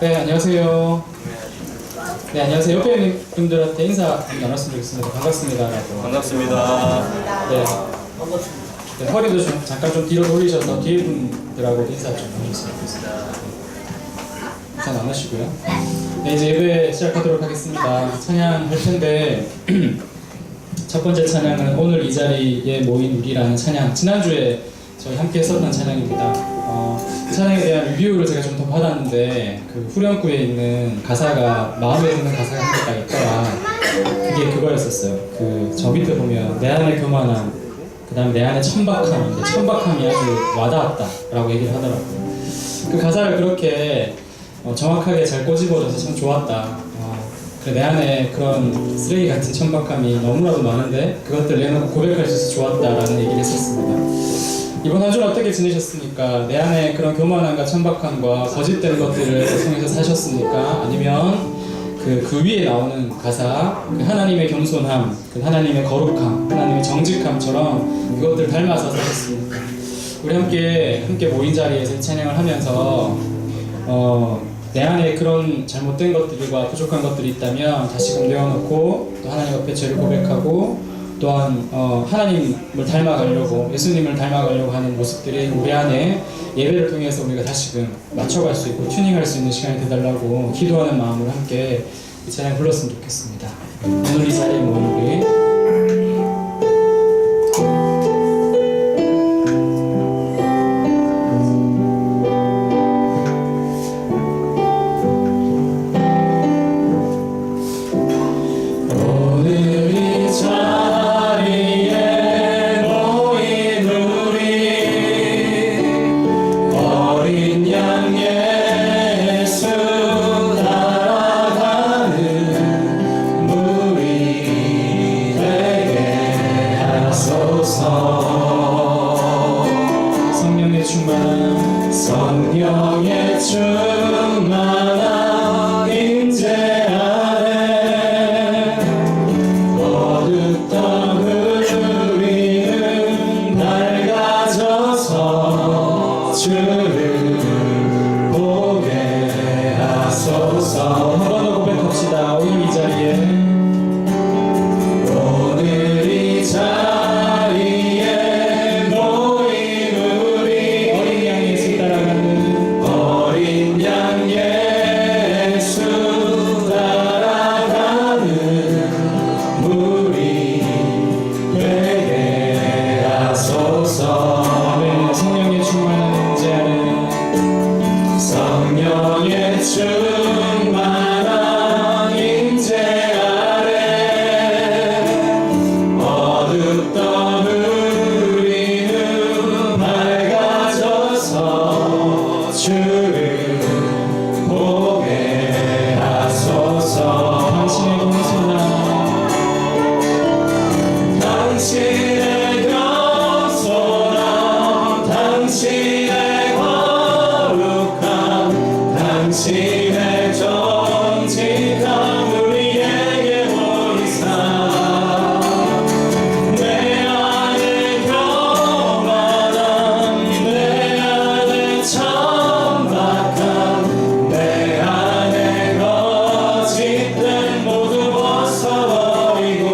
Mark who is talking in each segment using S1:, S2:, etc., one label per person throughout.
S1: 네, 안녕하세요. 네, 안녕하세요. 옆에 있는 분들한테 인사 나눴으면 좋겠습니다. 반갑습니다.
S2: 반갑습니다.
S1: 네. 네, 허리도 잠깐 좀 뒤로 돌리셔서 뒤에 분들하고 인사 좀 해주셨으면 좋겠습니다. 인사 나누시고요. 네, 이제 예배 시작하도록 하겠습니다. 찬양할 텐데 첫 번째 찬양은 오늘 이 자리에 모인 우리라는 찬양. 지난주에 저희 함께 했었던 찬양입니다. 찬양에 대한 리뷰를 제가 좀 더 받았는데 그 후렴구에 있는 가사가 마음에 드는 가사가 한 개가 있더라. 그게 그거였었어요. 그 저 밑에 보면 내 안의 교만함, 그 다음에 내 안의 천박함인데 천박함이 아주 와닿았다 라고 얘기를 하더라고요. 그 가사를 그렇게 정확하게 잘 꼬집어줘서 참 좋았다. 그래, 내 안에 그런 쓰레기 같은 천박함이 너무나도 많은데 그것들 내놓고 고백할 수 있어서 좋았다라는 얘기를 했었습니다. 이번 한 주는 어떻게 지내셨습니까? 내 안에 그런 교만함과 천박함과 거짓된 것들을 통해서 사셨습니까? 아니면 그 위에 나오는 가사, 그 하나님의 겸손함, 그 하나님의 거룩함, 하나님의 정직함처럼 그것들 닮아서 사셨습니까? 우리 함께 모인 자리에서 찬양을 하면서 내 안에 그런 잘못된 것들과 부족한 것들이 있다면 다시금 내어놓고 또 하나님 앞에 죄를 고백하고 또한 하나님을 닮아가려고, 예수님을 닮아가려고 하는 모습들이 우리 안에 예배를 통해서 우리가 다시금 맞춰갈 수 있고 튜닝할 수 있는 시간이 되달라고 기도하는 마음으로 함께 이 찬양 불렀으면 좋겠습니다. 오늘 이 자리에 모인 우리 성령의 충만한 임재 아래 어둡던 우리는 밝아져서 주를 보게 하소서. 한 번 더 고백합시다. 오늘 이 자리에 충만한 임재 아래 어둡던 우리는 밝아져서 주를 보게 하소서. 당신의 겸손함, 당신의 겸손함, 당신의 거룩함, 당신의 정직함 우리에게 보이사 내 안에 교만함, 내 안에 천박함, 내 안에 거짓된 모두 벗어버리고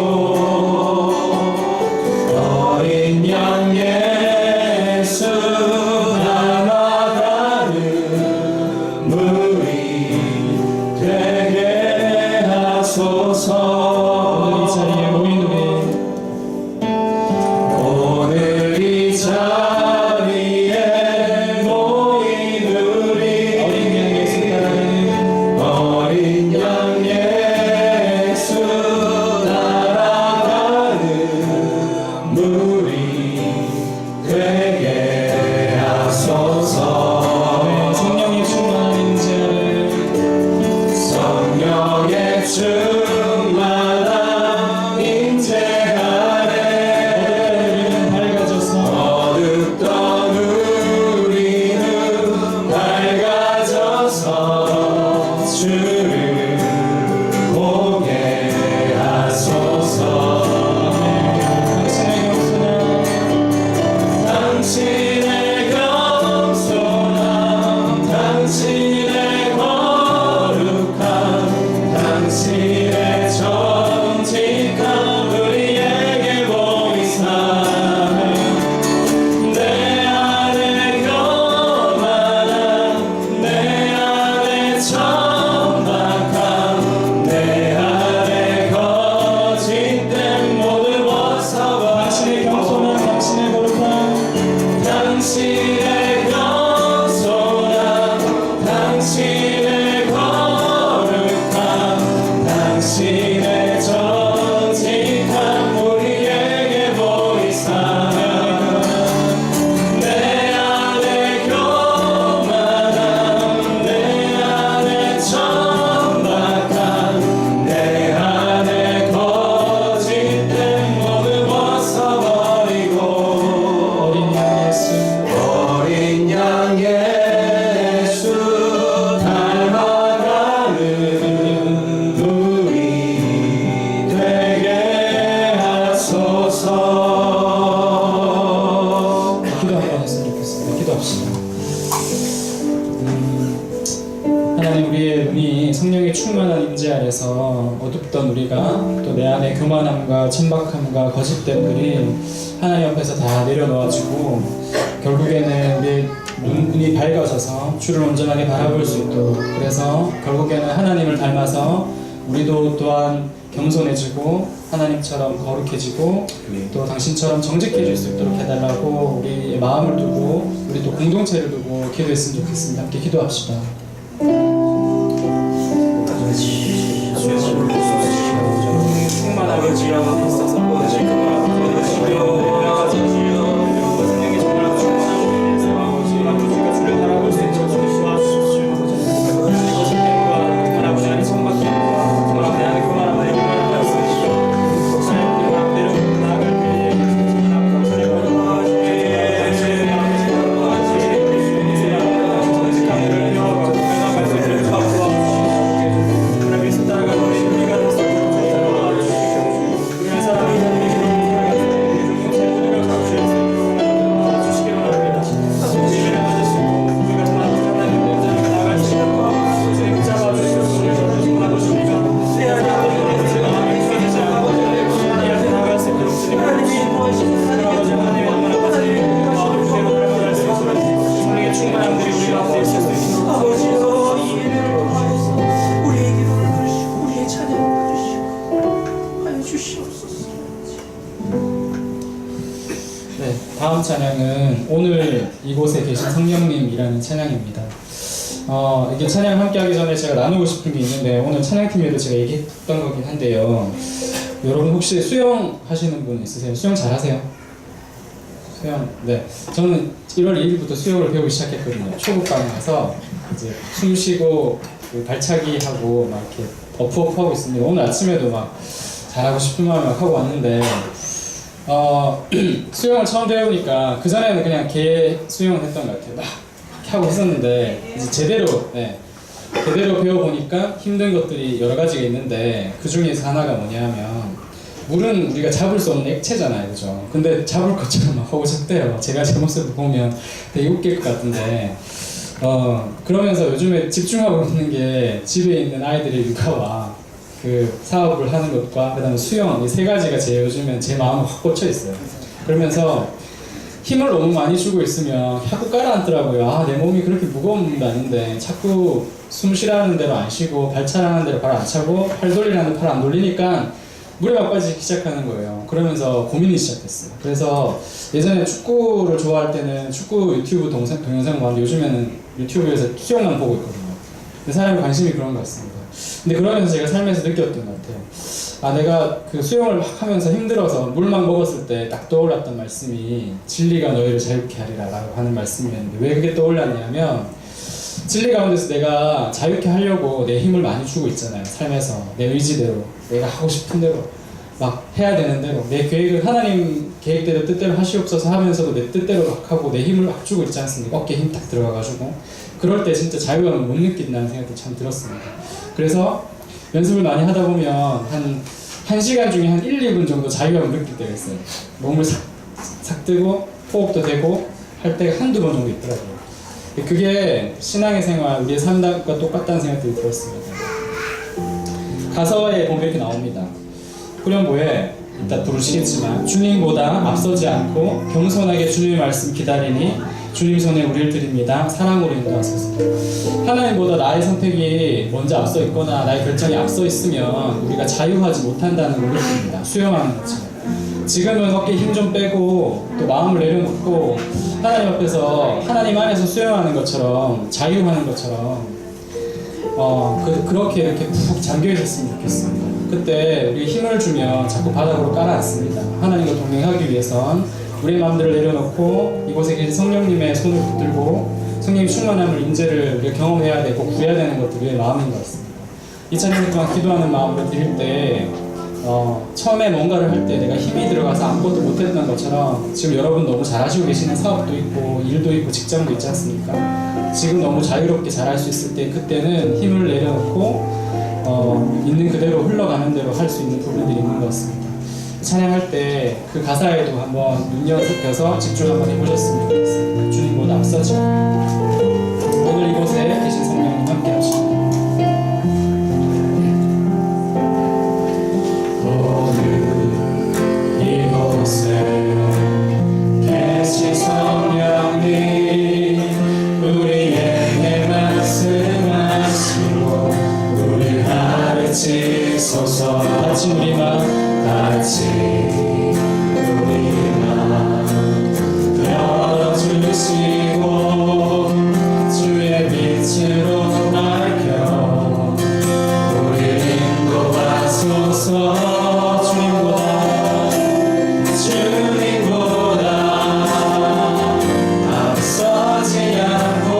S1: 어린 양 예수 닮아가는 되게 하소서. 오늘 이 자리에 모인 우리 어린 양 예수 따라가는 무리 되게 하소서. 성령의 충만한 임재, 성령의 충만한 임재 아래 어둡던 우리는 밝아져서 주를 보게 하소서. 당신의 겸손함, 당신의 충만한 임재 아래서 어둡던 우리가 또 내 안에 교만함과 천박함과 거짓됨들이 하나님 앞에서 다 내려놓아지고 결국에는 우리의 눈이 밝아져서 주를 온전하게 바라볼 수 있도록, 그래서 결국에는 하나님을 닮아서 우리도 또한 겸손해지고 하나님처럼 거룩해지고 또 당신처럼 정직해질 수 있도록 해달라고 우리의 마음을 두고 우리 또 공동체를 두고 기도했으면 좋겠습니다. 함께 기도합시다. 충만하게 지어서 있어서 다음 찬양은 오늘 이곳에 계신 성령님이라는 찬양입니다. 이게 찬양 함께 하기 전에 제가 나누고 싶은 게 있는데, 오늘 찬양팀에도 제가 얘기했던 거긴 한데요. 여러분 혹시 수영 하시는 분 있으세요? 수영 잘 하세요? 수영, 네. 저는 1월 2일부터 수영을 배우기 시작했거든요. 초급반에 가서 이제 숨 쉬고 발차기 하고 막 이렇게 어프어프 하고 있습니다. 오늘 아침에도 막 잘하고 싶은 마음에 막 하고 왔는데, 수영을 처음 배우니까 그전에는 그냥 개 수영을 했던 것 같아요. 막 이렇게 하고 있었는데 이제 제대로 배워보니까 힘든 것들이 여러 가지가 있는데, 그 중에서 하나가 뭐냐면 물은 우리가 잡을 수 없는 액체잖아요, 그죠? 근데 잡을 것처럼 막 하고 싶대요. 제가 제 모습을 보면 되게 웃길 것 같은데, 그러면서 요즘에 집중하고 있는 게 집에 있는 아이들의 육아와 그 사업을 하는 것과 그다음에 수영, 이 세 가지가 요즘엔 제 마음에 확 꽂혀 있어요. 그러면서 힘을 너무 많이 주고 있으면 자꾸 깔아앉더라고요. 내 몸이 그렇게 무거운 몸도 아닌데 자꾸 숨 쉬라는 대로 안 쉬고 발 차라는 대로 발 안 차고 팔 돌리라는 대로 팔 안 돌리니까 물에 막 빠지기 시작하는 거예요. 그러면서 고민이 시작됐어요. 그래서 예전에 축구를 좋아할 때는 축구 유튜브 동영상을 봤는데, 요즘에는 유튜브에서 수영만 보고 있거든요. 근데 사람의 관심이 그런 것 같습니다. 근데 그러면서 제가 삶에서 느꼈던 것 같아요. 내가 그 수영을 막 하면서 힘들어서 물만 먹었을 때 딱 떠올랐던 말씀이 진리가 너희를 자유케 하리라 라고 하는 말씀이었는데, 왜 그게 떠올랐냐면 진리 가운데서 내가 자유케 하려고 내 힘을 많이 주고 있잖아요. 삶에서 내 의지대로, 내가 하고 싶은 대로 막 해야 되는 대로, 내 계획을 하나님 계획대로 뜻대로 하시옵소서 하면서도 내 뜻대로 막 하고 내 힘을 막 주고 있지 않습니까? 어깨에 힘 딱 들어가가지고 그럴 때 진짜 자유함을 못 느낀다는 생각도 참 들었습니다. 그래서 연습을 많이 하다 보면 한 1시간 중에 한 1, 2분 정도 자유함을 느낄 때가 있어요. 몸을 싹 뜨고 호흡도 되고 할 때가 한두 번 정도 있더라고요. 그게 신앙의 생활, 우리의 삶과 똑같다는 생각들이 들었습니다. 가사에 보면 이렇게 나옵니다. 후렴부에 이따 부르시겠지만, 주님보다 앞서지 않고 겸손하게 주님의 말씀 기다리니 주님 손에 우리를 드립니다. 사랑으로 인도하소서. 하나님보다 나의 선택이 먼저 앞서 있거나 나의 결정이 앞서 있으면 우리가 자유하지 못한다는 걸 느낍니다. 수영하는 것처럼. 지금은 어깨에 힘 좀 빼고 또 마음을 내려놓고 하나님 앞에서, 하나님 안에서 수영하는 것처럼, 자유하는 것처럼 그렇게 이렇게 푹 잠겨 있었으면 좋겠습니다. 그때 우리 힘을 주면 자꾸 바닥으로 깔아앉습니다. 하나님과 동행하기 위해선 우리의 마음들을 내려놓고 이곳에 계신 성령님의 손을 붙들고 성령의 충만함을, 임재를 우리가 경험해야 되고 구해야 되는 것들이 우리의 마음인 것 같습니다. 이 찬양 동안 기도하는 마음으로 드릴 때 처음에 뭔가를 할 때 내가 힘이 들어가서 아무것도 못했던 것처럼, 지금 여러분 너무 잘하시고 계시는 사업도 있고 일도 있고 직장도 있지 않습니까? 지금 너무 자유롭게 잘할 수 있을 때, 그때는 힘을 내려놓고 있는 그대로 흘러가는 대로 할 수 있는 부분들이 있는 것 같습니다. 찬양할 때 그 가사에도 한번 눈여겨서 집중 한번 해보셨으면 좋겠습니다. 주님보다 앞서지 않고 오늘 이곳에 계신 성령님 함께 하시고
S2: 가르치소서.
S1: 다친 우리 맘
S2: 다친 우리 맘 열어주시고 주의 빛으로 밝혀 우리를 인도하소서. 주님보다 앞서지 않고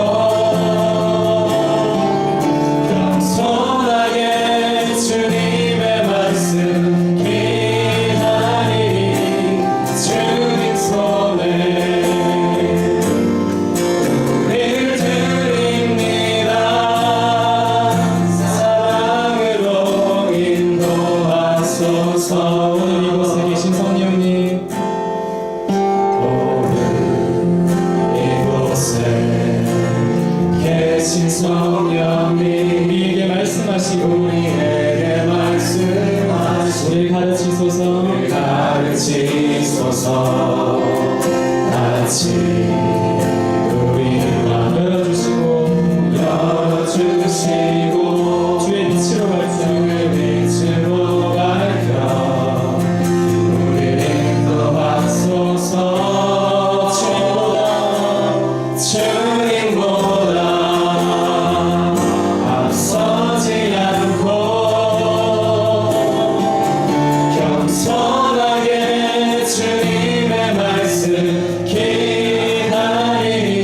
S2: 겸손하게 주님의 말씀 기다리니 주님 손에 우릴 드립니다. 사랑으로 인도하소서.
S1: 오늘 이곳에 계신 성령님
S2: 계신 성령님
S1: 우리에게 말씀하시고
S2: 우리에게 말씀하시고
S1: 우리를 가르치소서.
S2: 가르치소서. 같이 우리 맘 열어주시고
S1: 주의 빛으로 밝혀
S2: 주의 빛으로 밝혀 우리를 인도하소서. 주님보다 앞서지 않고 겸손하게 주님의 말씀 기다리니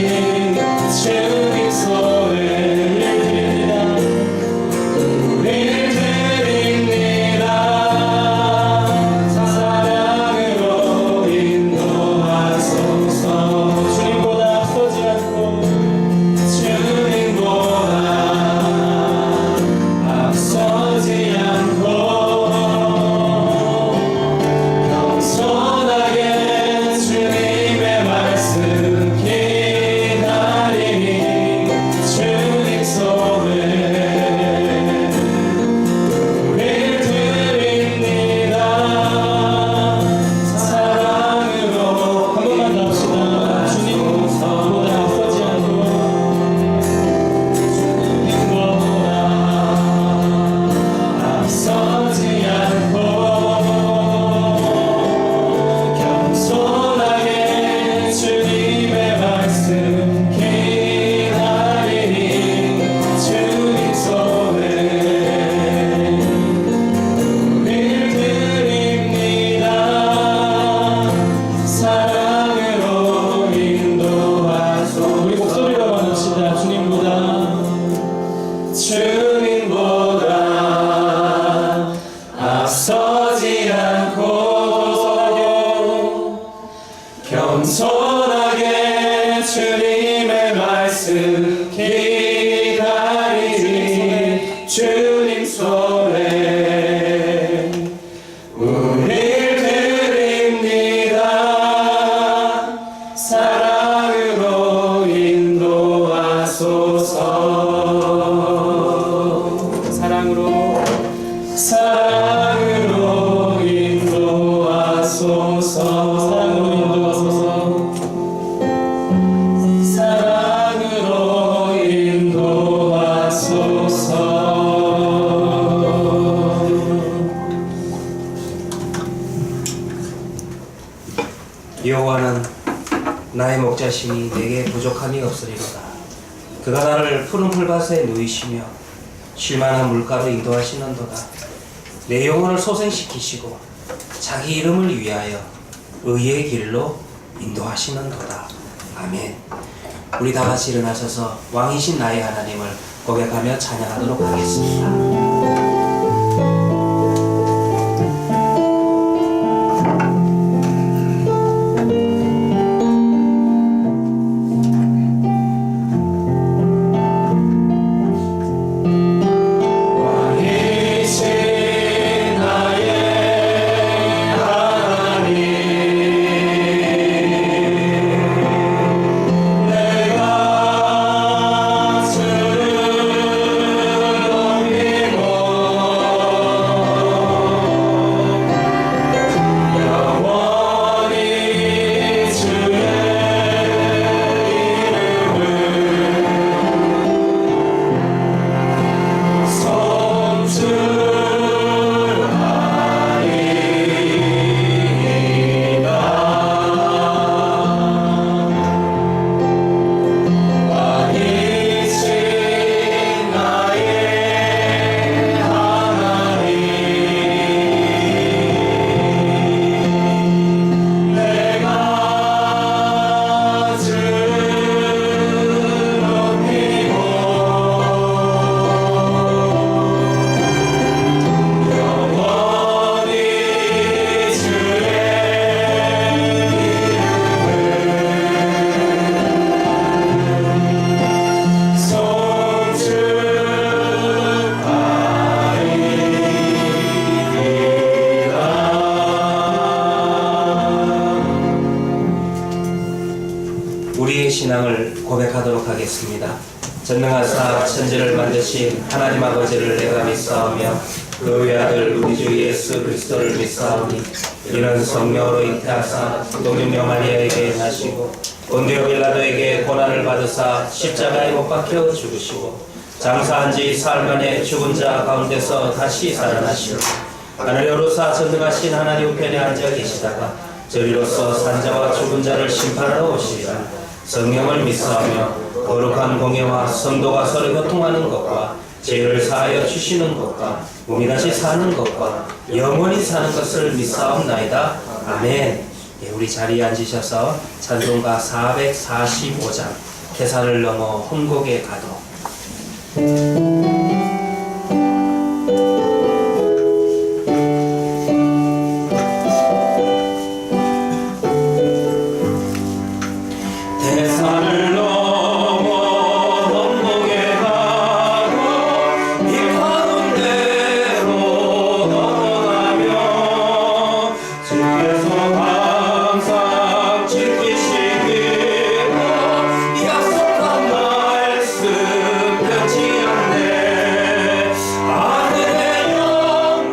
S2: 주님 손에 우릴 드립니다. 사랑으로 인도하소서.
S1: 주님보다 앞서지 않고
S2: 주님보다 앞서지 않고 겸손하게 주님의 말씀 기다리니 주님 손에 우릴 드립니다. 사랑으로
S1: 한 번만 더 합시다. 주님보다 앞서지 않고
S2: 앞서지 않고 겸손하게 주님의 말씀 기다리니 주님 손에 우릴 드립니다. 사랑으로 인도하소서.
S1: 우리 목소리로 만납시다. 주님보다
S2: 앞서지 않고 겸손하게 주님의 말씀 기다리니 주님 손에 우릴 드립니다. 사랑으로 인도하소서. 사랑으로 인도하소서. 사랑으로 인도하소서.
S3: 여호와는 나의 목자시니 내게 부족함이 없으리로다. 그가 나를 푸른 풀밭에 누이시며 쉴만한 물가로 인도하시는도다. 내 영혼을 소생시키시고 자기 이름을 위하여 의의 길로 인도하시는도다. 아멘. 우리 다 같이 일어나셔서 왕이신 나의 하나님을 고백하며 찬양하도록 하겠습니다.
S2: 내가 주를
S3: 하겠습니다. 전능하사 천지를 만드신 하나님 아버지를 내가 믿사오며 그 외아들 우리 주 예수 그리스도를 믿사오니 이는 성령으로 잉태하사 동정녀 마리아에게 나시고 본디오 빌라도에게 고난을 받으사 십자가에 못 박혀 죽으시고 장사한 지 사흘 만에 죽은 자 가운데서 다시 살아나시고 하늘에 오르사 전능하신 하나님 우편에 앉아 계시다가 저리로서 산자와 죽은 자를 심판하러 오시리라. 성령을 믿사오며 거룩한 공예와 성도가 서로 교통하는 것과 죄를 사하여 주시는 것과 몸이 다시 사는 것과 영원히 사는 것을 믿사옵나이다. 아멘. 예, 우리 자리에 앉으셔서 찬송가 445장 태산을 넘어 혼곡에 가도.
S2: 태산을 넘어 혼곡에 가고 이 가운데로 넘어가며 주께서 항상 지키시기로 약속한 말씀 변치 않네. 하늘의 영광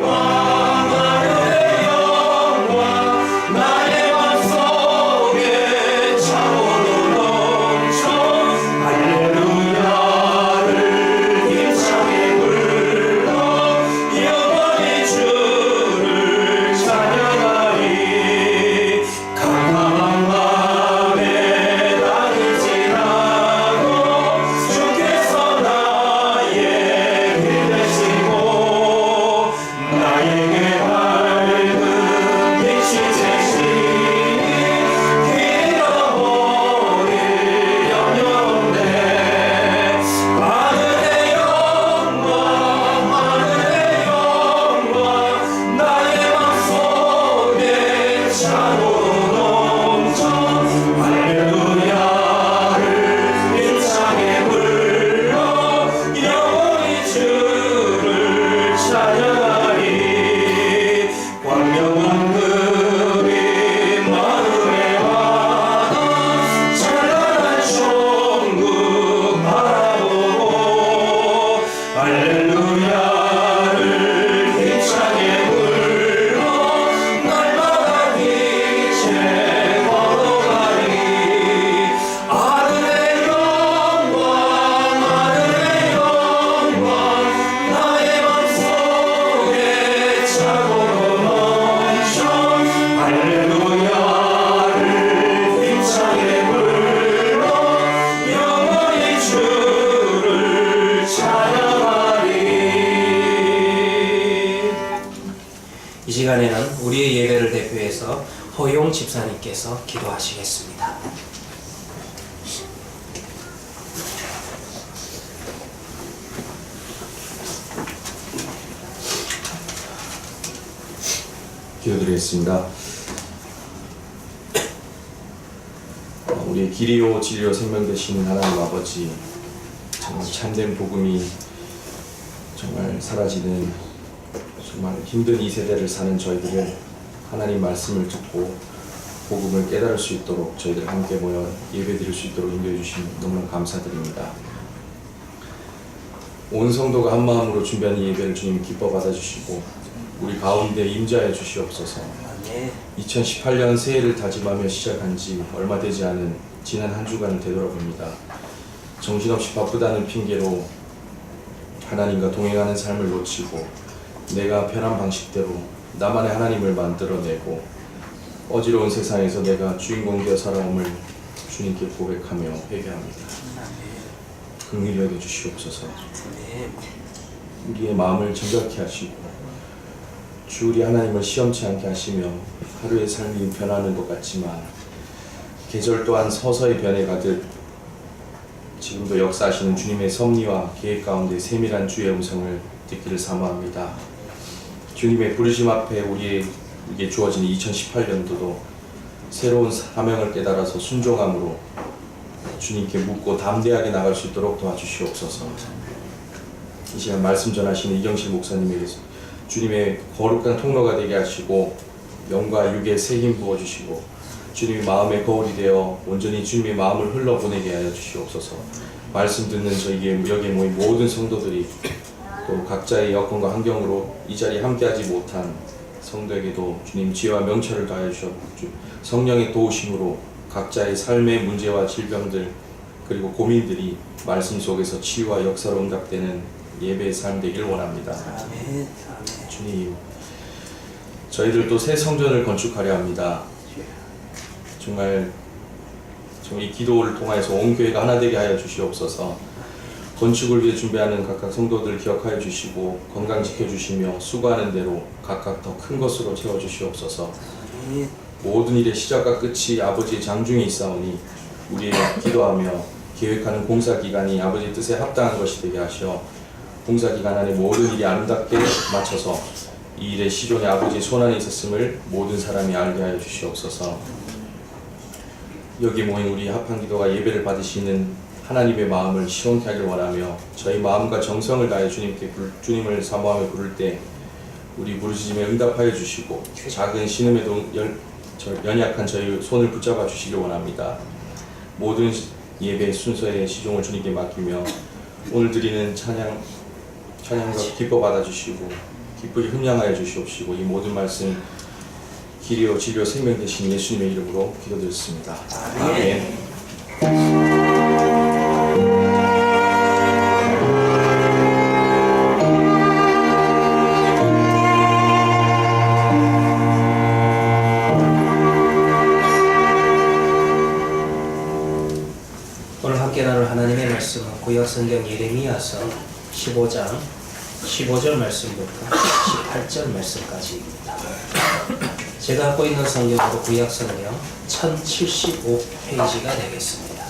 S2: 하늘의 영광 나의 맘속에 차오르 할렐루야를 힘차게 불러 영원히 주를 찬양하리. 캄캄한 밤에 나를 지나고 주께서 나에게 되시고 나에게 밝은 빛이 되시니 잃어버릴 염려 없네. 하늘의 영광 하늘의 영광 나의 맘속에 차고 넘쳐 할렐루야를 힘차게 불러 영원히 주를 찬양하리. 광명한 그림 마음에 와도 찬란한 천국 바라보고 할렐루야를 힘차게 불러 날마다 빛에 걸어가리. 하늘의 영광 하늘의 영광 나의 맘속에 차고로 넘쳐 할렐루야를 힘차게 불러 영원히 주를 찬양하리.
S3: 이 시간에는 우리의 예배를 대표해서 허용 집사님께서 기도하시겠습니다.
S4: 기도드리겠습니다. 우리의 길이요 진리요 생명 되신 하나님 아버지, 정말 참된 복음이 정말 사라지는 정말 힘든 이 세대를 사는 저희들을 하나님 말씀을 듣고 복음을 깨달을 수 있도록 저희들 함께 모여 예배드릴 수 있도록 인도해 주신 너무나 감사드립니다. 온 성도가 한 마음으로 준비한 이 예배를 주님 기뻐 받아주시고 우리 가운데 임재하여 주시옵소서. 2018년 새해를 다짐하며 시작한 지 얼마 되지 않은 지난 한 주간을 되돌아봅니다. 정신없이 바쁘다는 핑계로 하나님과 동행하는 삶을 놓치고 내가 편한 방식대로 나만의 하나님을 만들어내고 어지러운 세상에서 내가 주인공 되어 살아옴을 주님께 고백하며 회개합니다. 긍휼히 여겨 주시옵소서. 우리의 마음을 정결케 하시고 주 우리 하나님을 시험치 않게 하시며 하루의 삶이 변하는 것 같지만 계절 또한 서서히 변해가듯 지금도 역사하시는 주님의 섭리와 계획 가운데 세밀한 주의 음성을 듣기를 사모합니다. 주님의 부르심 앞에 우리에게 주어진 2018년도도 새로운 사명을 깨달아서 순종함으로 주님께 묻고 담대하게 나갈 수 있도록 도와주시옵소서. 이 시간 말씀 전하시는 이경실 목사님에게 주님의 거룩한 통로가 되게 하시고 영과 육에 새 힘 부어주시고 주님의 마음의 거울이 되어 온전히 주님의 마음을 흘러보내게 하여 주시옵소서. 말씀 듣는 저희의 여기에 모인 모든 성도들이 또 각자의 여건과 환경으로 이 자리에 함께하지 못한 성도에게도 주님 지혜와 명철을 다해 주시옵고 성령의 도우심으로 각자의 삶의 문제와 질병들 그리고 고민들이 말씀 속에서 치유와 역사로 응답되는 예배의 삶 되길 원합니다.
S3: 아멘.
S4: 주님, 저희들도 새 성전을 건축하려 합니다. 정말 이 기도를 통해서 온 교회가 하나 되게 하여 주시옵소서. 건축을 위해 준비하는 각각 성도들 기억하여 주시고 건강 지켜주시며 수고하는 대로 각각 더 큰 것으로 채워주시옵소서. 모든 일의 시작과 끝이 아버지의 장중에 있사오니 우리의 기도하며 계획하는 공사기간이 아버지의 뜻에 합당한 것이 되게 하시어 공사기간 안에 모든 일이 아름답게 맞춰서 이 일의 시종에 아버지의 손안에 있었음을 모든 사람이 알게 하여 주시옵소서. 여기 모인 우리 합한기도가 예배를 받으시는 하나님의 마음을 시원케 하길 원하며 저희 마음과 정성을 다해 주님을 사모하며 부를 때 우리 부르짖음에 응답하여 주시고 작은 신음에도 연약한 저희 손을 붙잡아 주시길 원합니다. 모든 예배 순서의 시종을 주님께 맡기며 오늘 드리는 찬양과 기뻐 받아주시고 기쁘게 흠양하여 주시옵시고 이 모든 말씀 길이요 진리요 생명 되신 예수님의 이름으로 기도드렸습니다. 아멘.
S3: 오늘 함께 나눌 하나님의 말씀은 구약성경 예레미야서 15장 15절 말씀부터 18절 말씀까지입니다. 제가 갖고 있는 성경으로 구약성경 1075페이지가 되겠습니다.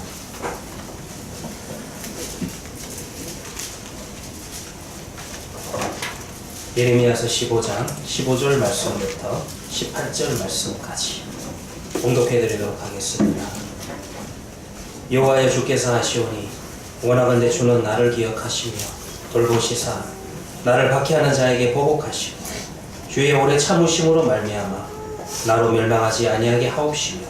S3: 예레미야서 15장 15절 말씀부터 18절 말씀까지 봉독해드리도록 하겠습니다. 여호와여 주께서 하시오니 원하건대 주는 나를 기억하시며 돌보시사 나를 박해하는 자에게 보복하시고 주의 오래 참으심으로 말미암아 나로 멸망하지 아니하게 하옵시며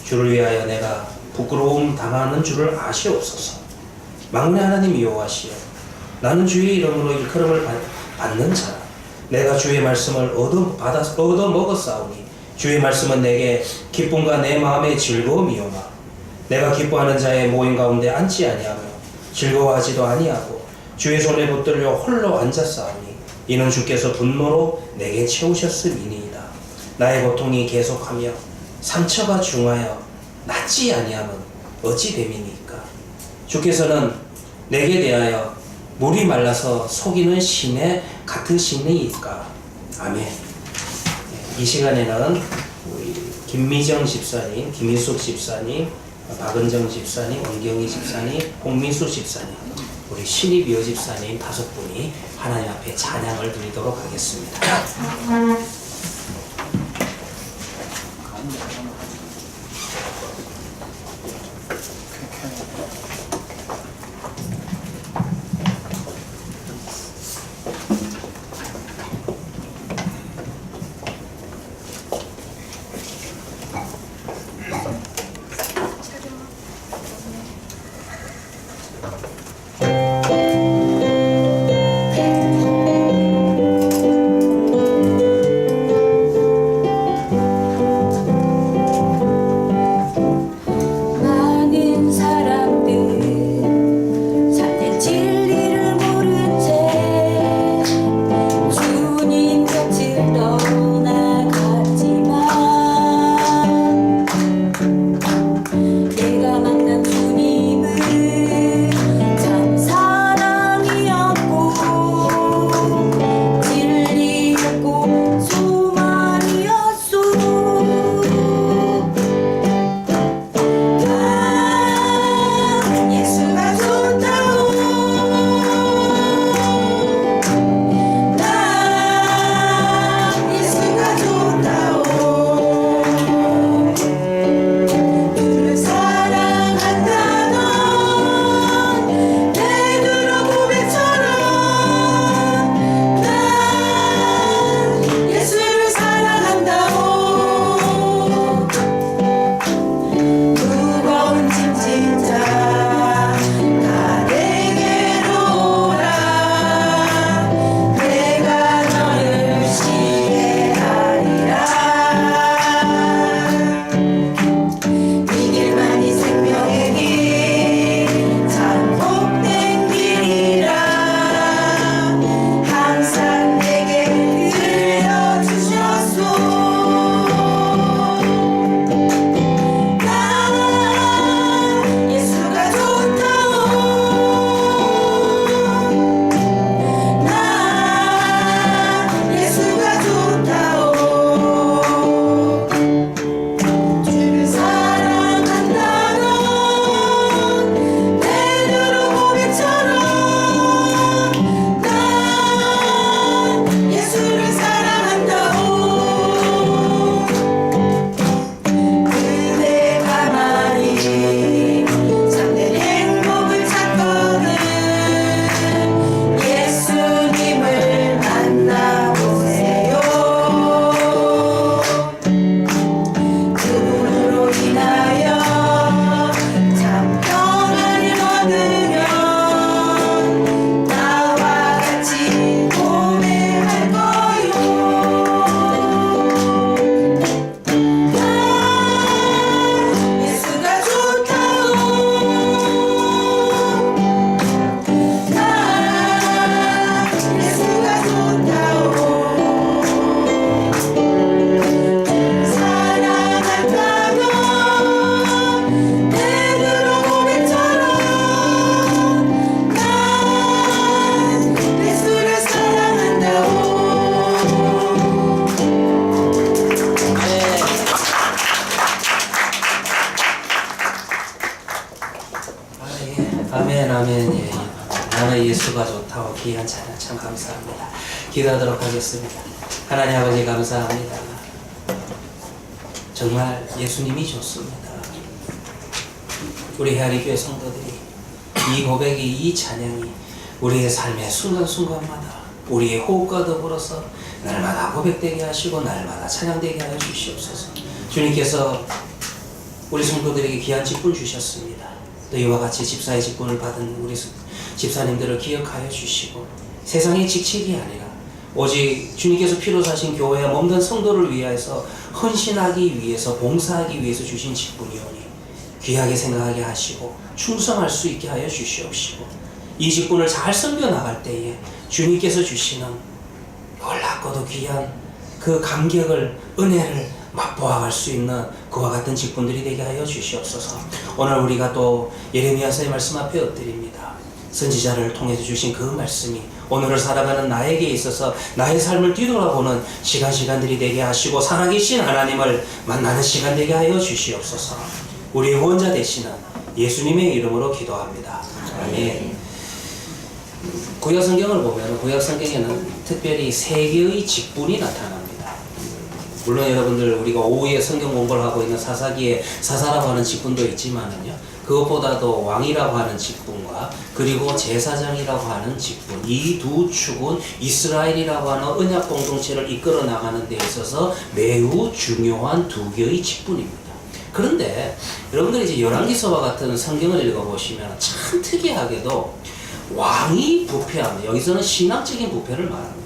S3: 주를 위하여 내가 부끄러움 당하는 줄을 아시옵소서. 막내 하나님 여호와시여 나는 주의 이름으로 일컬음을 받는 자라. 내가 주의 말씀을 얻어 먹었사오니 주의 말씀은 내게 기쁨과 내 마음의 즐거움이오마. 내가 기뻐하는 자의 모임 가운데 앉지 아니하며 즐거워하지도 아니하고 주의 손에 붙들려 홀로 앉았사오니 이는 주께서 분노로 내게 채우셨음이니이다. 나의 고통이 계속하며 상처가 중하여 낫지 아니하면 어찌 됨이니까. 주께서는 내게 대하여 물이 말라서 속이는 시내 같으시니이까. 아멘. 이 시간에는 우리 김미정 집사님, 김희숙 집사님, 박은정 집사님, 원경희 집사님, 홍민수 집사님, 우리 신입여 집사님 5분이 하나님 앞에 찬양을 드리도록 하겠습니다. 수가 좋다고 귀한 찬양 참 감사합니다. 기도하도록 하겠습니다. 하나님 아버지 감사합니다. 정말 예수님이 좋습니다. 우리 헤아리교회 성도들이 이 고백이, 이 찬양이 우리의 삶의 순간순간마다 우리의 호흡과 더불어서 날마다 고백되게 하시고 날마다 찬양되게 하여 주시옵소서. 주님께서 우리 성도들에게 귀한 직분 주셨습니다. 또 이와 같이 집사의 직분을 받은 우리 집사님들을 기억하여 주시고 세상의 직책이 아니라 오직 주님께서 피로 사신 교회와 몸된 성도를 위해서 헌신하기 위해서 봉사하기 위해서 주신 직분이오니 귀하게 생각하게 하시고 충성할 수 있게 하여 주시옵시고 이 직분을 잘 섬겨나갈 때에 주님께서 주시는 놀랍고도 귀한 그 감격을, 은혜를 맛보아갈 수 있는 그와 같은 직분들이 되게 하여 주시옵소서. 오늘 우리가 또 예레미야서의 말씀 앞에 엎드립니다. 선지자를 통해서 주신 그 말씀이 오늘을 살아가는 나에게 있어서 나의 삶을 뒤돌아보는 시간들이 되게 하시고 살아계신 하나님을 만나는 시간 되게 하여 주시옵소서. 우리의 구원자 되시는 예수님의 이름으로 기도합니다. 아멘. 구약 성경을 보면 구약 성경에는 특별히 세 개의 직분이 나타납니다. 물론 여러분들 우리가 오후에 성경 공부를 하고 있는 사사기에 사사라고 하는 직분도 있지만은요, 그것보다도 왕이라고 하는 직분과 그리고 제사장이라고 하는 직분, 이 두 축은 이스라엘이라고 하는 언약 공동체를 이끌어 나가는 데 있어서 매우 중요한 두 개의 직분입니다. 그런데 여러분들이 이제 열왕기서와 같은 성경을 읽어보시면 참 특이하게도 왕이 부패하면, 여기서는 신앙적인 부패를 말합니다.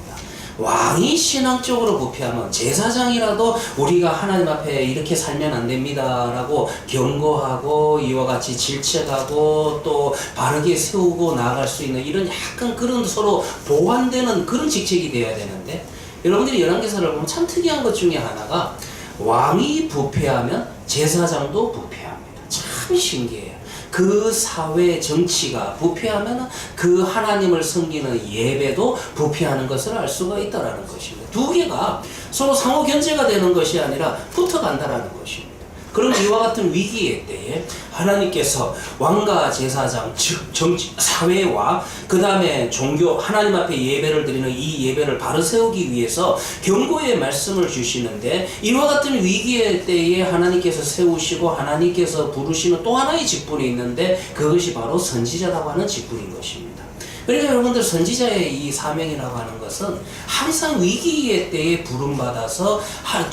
S3: 왕이 신앙적으로 부패하면 제사장이라도 우리가 하나님 앞에 이렇게 살면 안 됩니다 라고 경고하고 이와 같이 질책하고 또 바르게 세우고 나아갈 수 있는 이런 약간 그런 서로 보완되는 그런 직책이 되어야 되는데, 여러분들이 열왕기서를 보면 참 특이한 것 중에 하나가 왕이 부패하면 제사장도 부패합니다. 참 신기해요. 그 사회 정치가 부패하면 그 하나님을 섬기는 예배도 부패하는 것을 알 수가 있다는 것입니다. 두 개가 서로 상호 견제가 되는 것이 아니라 붙어간다는 것입니다. 그럼 이와 같은 위기의 때에 하나님께서 왕과 제사장, 즉 정치, 사회와 그 다음에 종교, 하나님 앞에 예배를 드리는 이 예배를 바로 세우기 위해서 경고의 말씀을 주시는데, 이와 같은 위기의 때에 하나님께서 세우시고 하나님께서 부르시는 또 하나의 직분이 있는데 그것이 바로 선지자라고 하는 직분인 것입니다. 그러니까 여러분들 선지자의 이 사명이라고 하는 것은 항상 위기의 때에 부름받아서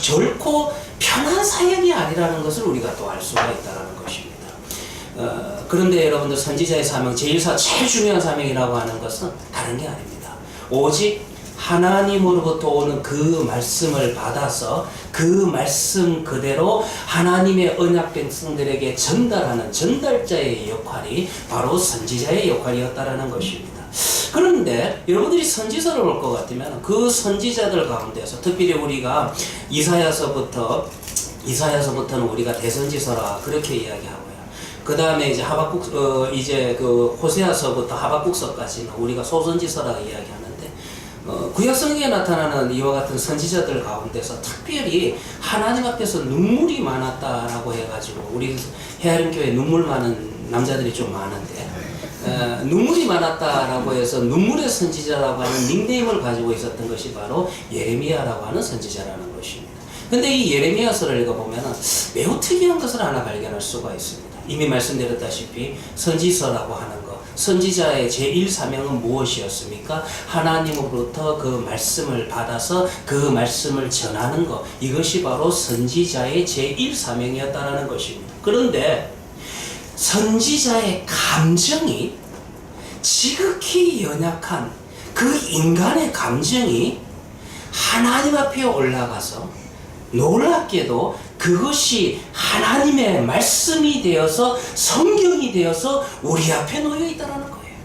S3: 결코 편한 사역이 아니라는 것을 우리가 또 알 수가 있다는 것입니다. 그런데 여러분들 선지자의 사명, 제일 중요한 사명이라고 하는 것은 다른 게 아닙니다. 오직 하나님으로부터 오는 그 말씀을 받아서 그 말씀 그대로 하나님의 언약 백성들에게 전달하는 전달자의 역할이 바로 선지자의 역할이었다라는 것입니다. 그런데 여러분들이 선지서를 볼 것 같으면 그 선지자들 가운데서 특별히 우리가 이사야서부터는 우리가 대선지서라 그렇게 이야기하고요. 그 다음에 이제 호세아서부터 하박국서까지는 우리가 소선지서라 이야기하는데, 구약 성경에 나타나는 이와 같은 선지자들 가운데서 특별히 하나님 앞에서 눈물이 많았다라고 해가지고, 우리 헤아림교회 눈물 많은 남자들이 좀 많은데, 눈물이 많았다라고 해서 눈물의 선지자라고 하는 닉네임을 가지고 있었던 것이 바로 예레미야라고 하는 선지자라는 것입니다. 근데 이 예레미야서를 읽어보면 매우 특이한 것을 하나 발견할 수가 있습니다. 이미 말씀드렸다시피 선지서라고 하는 것, 선지자의 제1사명은 무엇이었습니까? 하나님으로부터 그 말씀을 받아서 그 말씀을 전하는 것, 이것이 바로 선지자의 제1사명이었다는 것입니다. 그런데 선지자의 감정이 지극히 연약한 그 인간의 감정이 하나님 앞에 올라가서 놀랍게도 그것이 하나님의 말씀이 되어서 성경이 되어서 우리 앞에 놓여 있다는 거예요.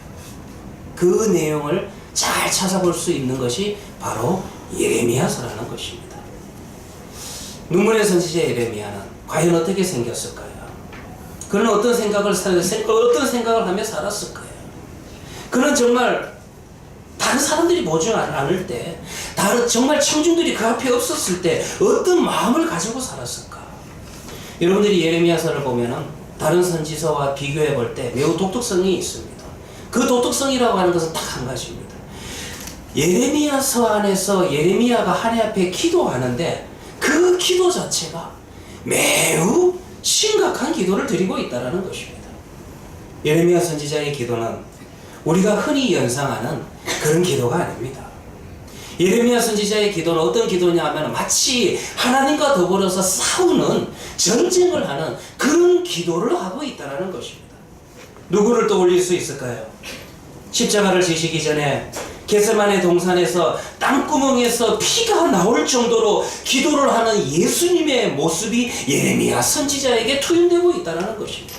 S3: 그 내용을 잘 찾아볼 수 있는 것이 바로 예레미야서라는 것입니다. 눈물의 선지자 예레미야는 과연 어떻게 생겼을까요? 그는 어떤 생각을 하며 살았을까요? 그는 정말 다른 사람들이 보지 않을 때, 정말 청중들이 그 앞에 없었을 때 어떤 마음을 가지고 살았을까? 여러분들이 예레미야서를 보면은 다른 선지서와 비교해 볼 때 매우 독특성이 있습니다. 그 도덕성이라고 하는 것은 딱 한 가지입니다. 예레미야서 안에서 예레미야가 하나님 앞에 기도하는데 그 기도 자체가 매우 심각한 기도를 드리고 있다는 것입니다. 예레미야 선지자의 기도는 우리가 흔히 연상하는 그런 기도가 아닙니다. 예레미야 선지자의 기도는 어떤 기도냐 하면 마치 하나님과 더불어서 싸우는 전쟁을 하는 그런 기도를 하고 있다는 것입니다. 누구를 떠올릴 수 있을까요? 십자가를 지시기 전에 겟세마네 동산에서 땅구멍에서 피가 나올 정도로 기도를 하는 예수님의 모습이 예레미야 선지자에게 투영되고 있다는 것입니다.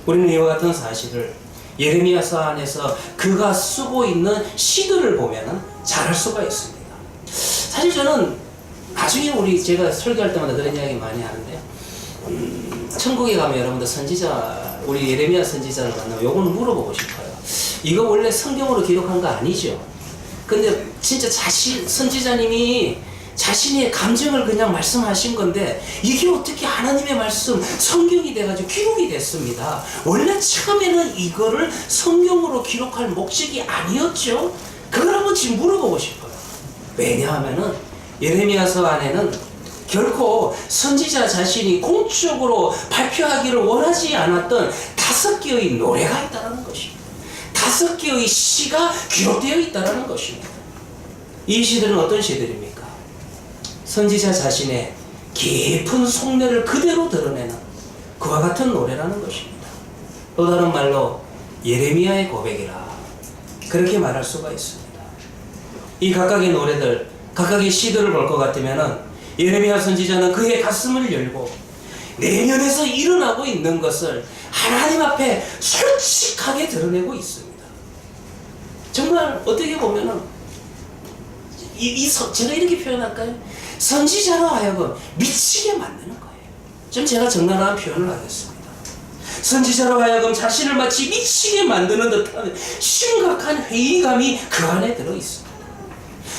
S3: 우리는 이와 같은 사실을 예레미야서 안에서 그가 쓰고 있는 시들을 보면 잘 알 수가 있습니다. 사실 저는 나중에 제가 설교할 때마다 그런 이야기 많이 하는데요. 천국에 가면 여러분들 선지자, 우리 예레미야 선지자를 만나면 요거는 물어보고 싶어요. 이거 원래 성경으로 기록한 거 아니죠? 근데 진짜 선지자님이 자신의 감정을 그냥 말씀하신 건데 이게 어떻게 하나님의 말씀, 성경이 돼가지고 기록이 됐습니다. 원래 처음에는 이거를 성경으로 기록할 목적이 아니었죠? 그걸 한번 지금 물어보고 싶어요. 왜냐하면은 예레미야서 안에는 결코 선지자 자신이 공적으로 발표하기를 원하지 않았던 5개의 노래가 있다는 것입니다. 5개의 시가 기록되어 있다는 것입니다. 이 시들은 어떤 시들입니까? 선지자 자신의 깊은 속내를 그대로 드러내는 그와 같은 노래라는 것입니다. 또 다른 말로 예레미야의 고백이라 그렇게 말할 수가 있습니다. 이 각각의 노래들, 각각의 시들을 볼 것 같으면 예레미야 선지자는 그의 가슴을 열고 내면에서 일어나고 있는 것을 하나님 앞에 솔직하게 드러내고 있습니다. 정말 어떻게 보면은 제가 이렇게 표현할까요? 선지자로 하여금 미치게 만드는 거예요. 좀 제가 적나라한 표현을 하겠습니다. 선지자로 하여금 자신을 마치 미치게 만드는 듯한 심각한 회의감이 그 안에 들어있습니다.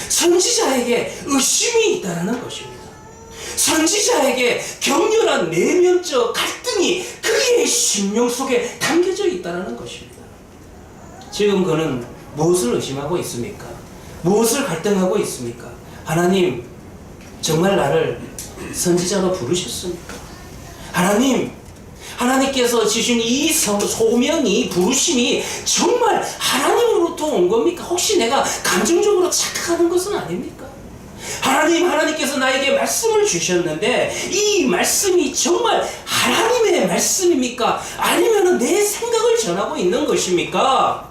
S3: 선지자에게 의심이 있다는 것입니다. 선지자에게 격렬한 내면적 갈등이 그의 심령 속에 담겨져 있다는 것입니다. 지금 그는 무엇을 의심하고 있습니까? 무엇을 갈등하고 있습니까? 하나님, 정말 나를 선지자로 부르셨습니까? 하나님께서 주신 이 소명이, 부르심이 정말 하나님으로부터 온 겁니까? 혹시 내가 감정적으로 착각하는 것은 아닙니까? 하나님께서 나에게 말씀을 주셨는데 이 말씀이 정말 하나님의 말씀입니까? 아니면 내 생각을 전하고 있는 것입니까?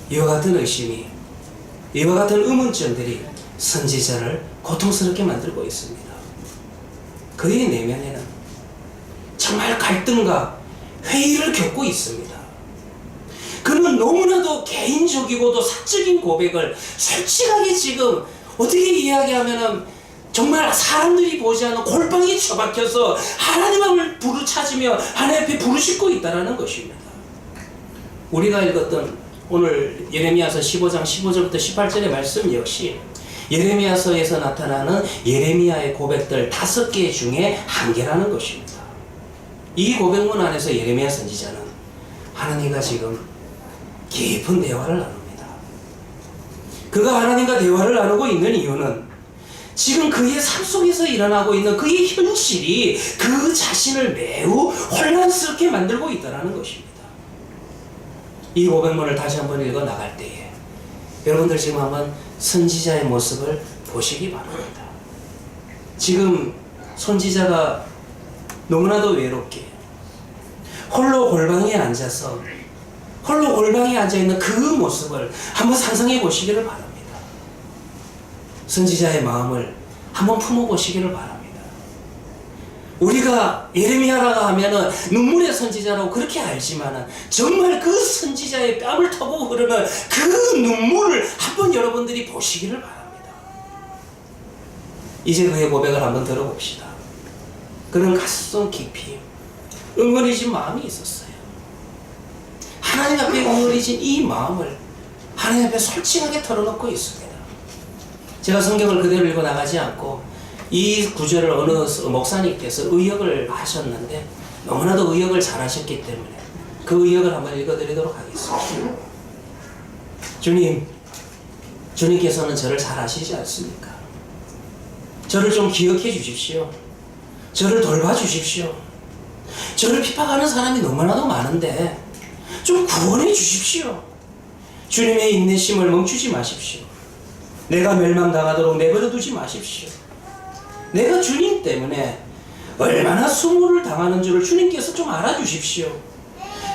S3: 이와 같은 의심이, 이와 같은 의문점들이 선지자를 고통스럽게 만들고 있습니다. 그의 내면에는 정말 갈등과 회의를 겪고 있습니다. 그는 너무나도 개인적이고도 사적인 고백을 솔직하게 지금 어떻게 이야기하면은 정말 사람들이 보지 않는 골방에 처박혀서 하나님을 부르찾으며 하나님 앞에 부르짖고 있다는 것입니다. 우리가 읽었던 오늘 예레미야서 15장 15절부터 18절의 말씀 역시 예레미야서에서 나타나는 예레미야의 고백들 5개 중에 한 개라는 것입니다. 이 고백문 안에서 예레미야 선지자는 하나님과 지금 깊은 대화를 나눕니다. 그가 하나님과 대화를 나누고 있는 이유는 지금 그의 삶 속에서 일어나고 있는 그의 현실이 그 자신을 매우 혼란스럽게 만들고 있다는 것입니다. 이 고백문을 다시 한번 읽어 나갈 때에 여러분들 지금 한번 선지자의 모습을 보시기 바랍니다. 지금 선지자가 너무나도 외롭게 홀로 골방에 앉아서 홀로 골방에 앉아있는 그 모습을 한번 상상해 보시기를 바랍니다. 선지자의 마음을 한번 품어보시기를 바랍니다. 우리가 예레미야라고 하면은 눈물의 선지자라고 그렇게 알지만은 정말 그 선지자의 뺨을 타고 흐르는 그 눈물을 한번 여러분들이 보시기를 바랍니다. 이제 그의 고백을 한번 들어봅시다. 그는 가슴 깊이 응어리진 마음이 있었어요. 하나님 앞에 응어리진 이 마음을 하나님 앞에 솔직하게 털어놓고 있습니다. 제가 성경을 그대로 읽어 나가지 않고 이 구절을 어느 목사님께서 의역을 하셨는데 너무나도 의역을 잘 하셨기 때문에 그 의역을 한번 읽어드리도록 하겠습니다. 주님, 주님께서는 저를 잘 아시지 않습니까? 저를 좀 기억해 주십시오. 저를 돌봐주십시오. 저를 핍박하는 사람이 너무나도 많은데 좀 구원해 주십시오. 주님의 인내심을 멈추지 마십시오. 내가 멸망당하도록 내버려 두지 마십시오. 내가 주님 때문에 얼마나 수모를 당하는 줄을 주님께서 좀 알아주십시오.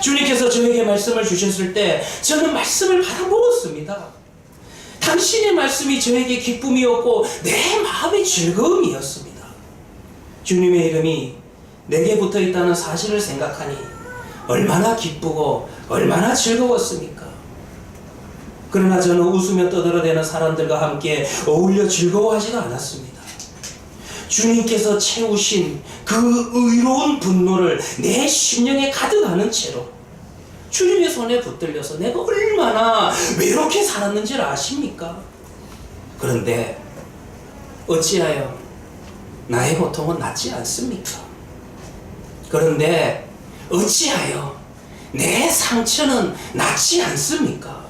S3: 주님께서 저에게 말씀을 주셨을 때 저는 말씀을 받아 먹었습니다. 당신의 말씀이 저에게 기쁨이었고 내 마음의 즐거움이었습니다. 주님의 이름이 내게 붙어 있다는 사실을 생각하니 얼마나 기쁘고 얼마나 즐거웠습니까? 그러나 저는 웃으며 떠들어대는 사람들과 함께 어울려 즐거워하지도 않았습니다. 주님께서 채우신 그 의로운 분노를 내 심령에 가득하는 채로 주님의 손에 붙들려서 내가 얼마나 외롭게 살았는지를 아십니까? 그런데 어찌하여 나의 고통은 낫지 않습니까? 그런데 어찌하여 내 상처는 낫지 않습니까?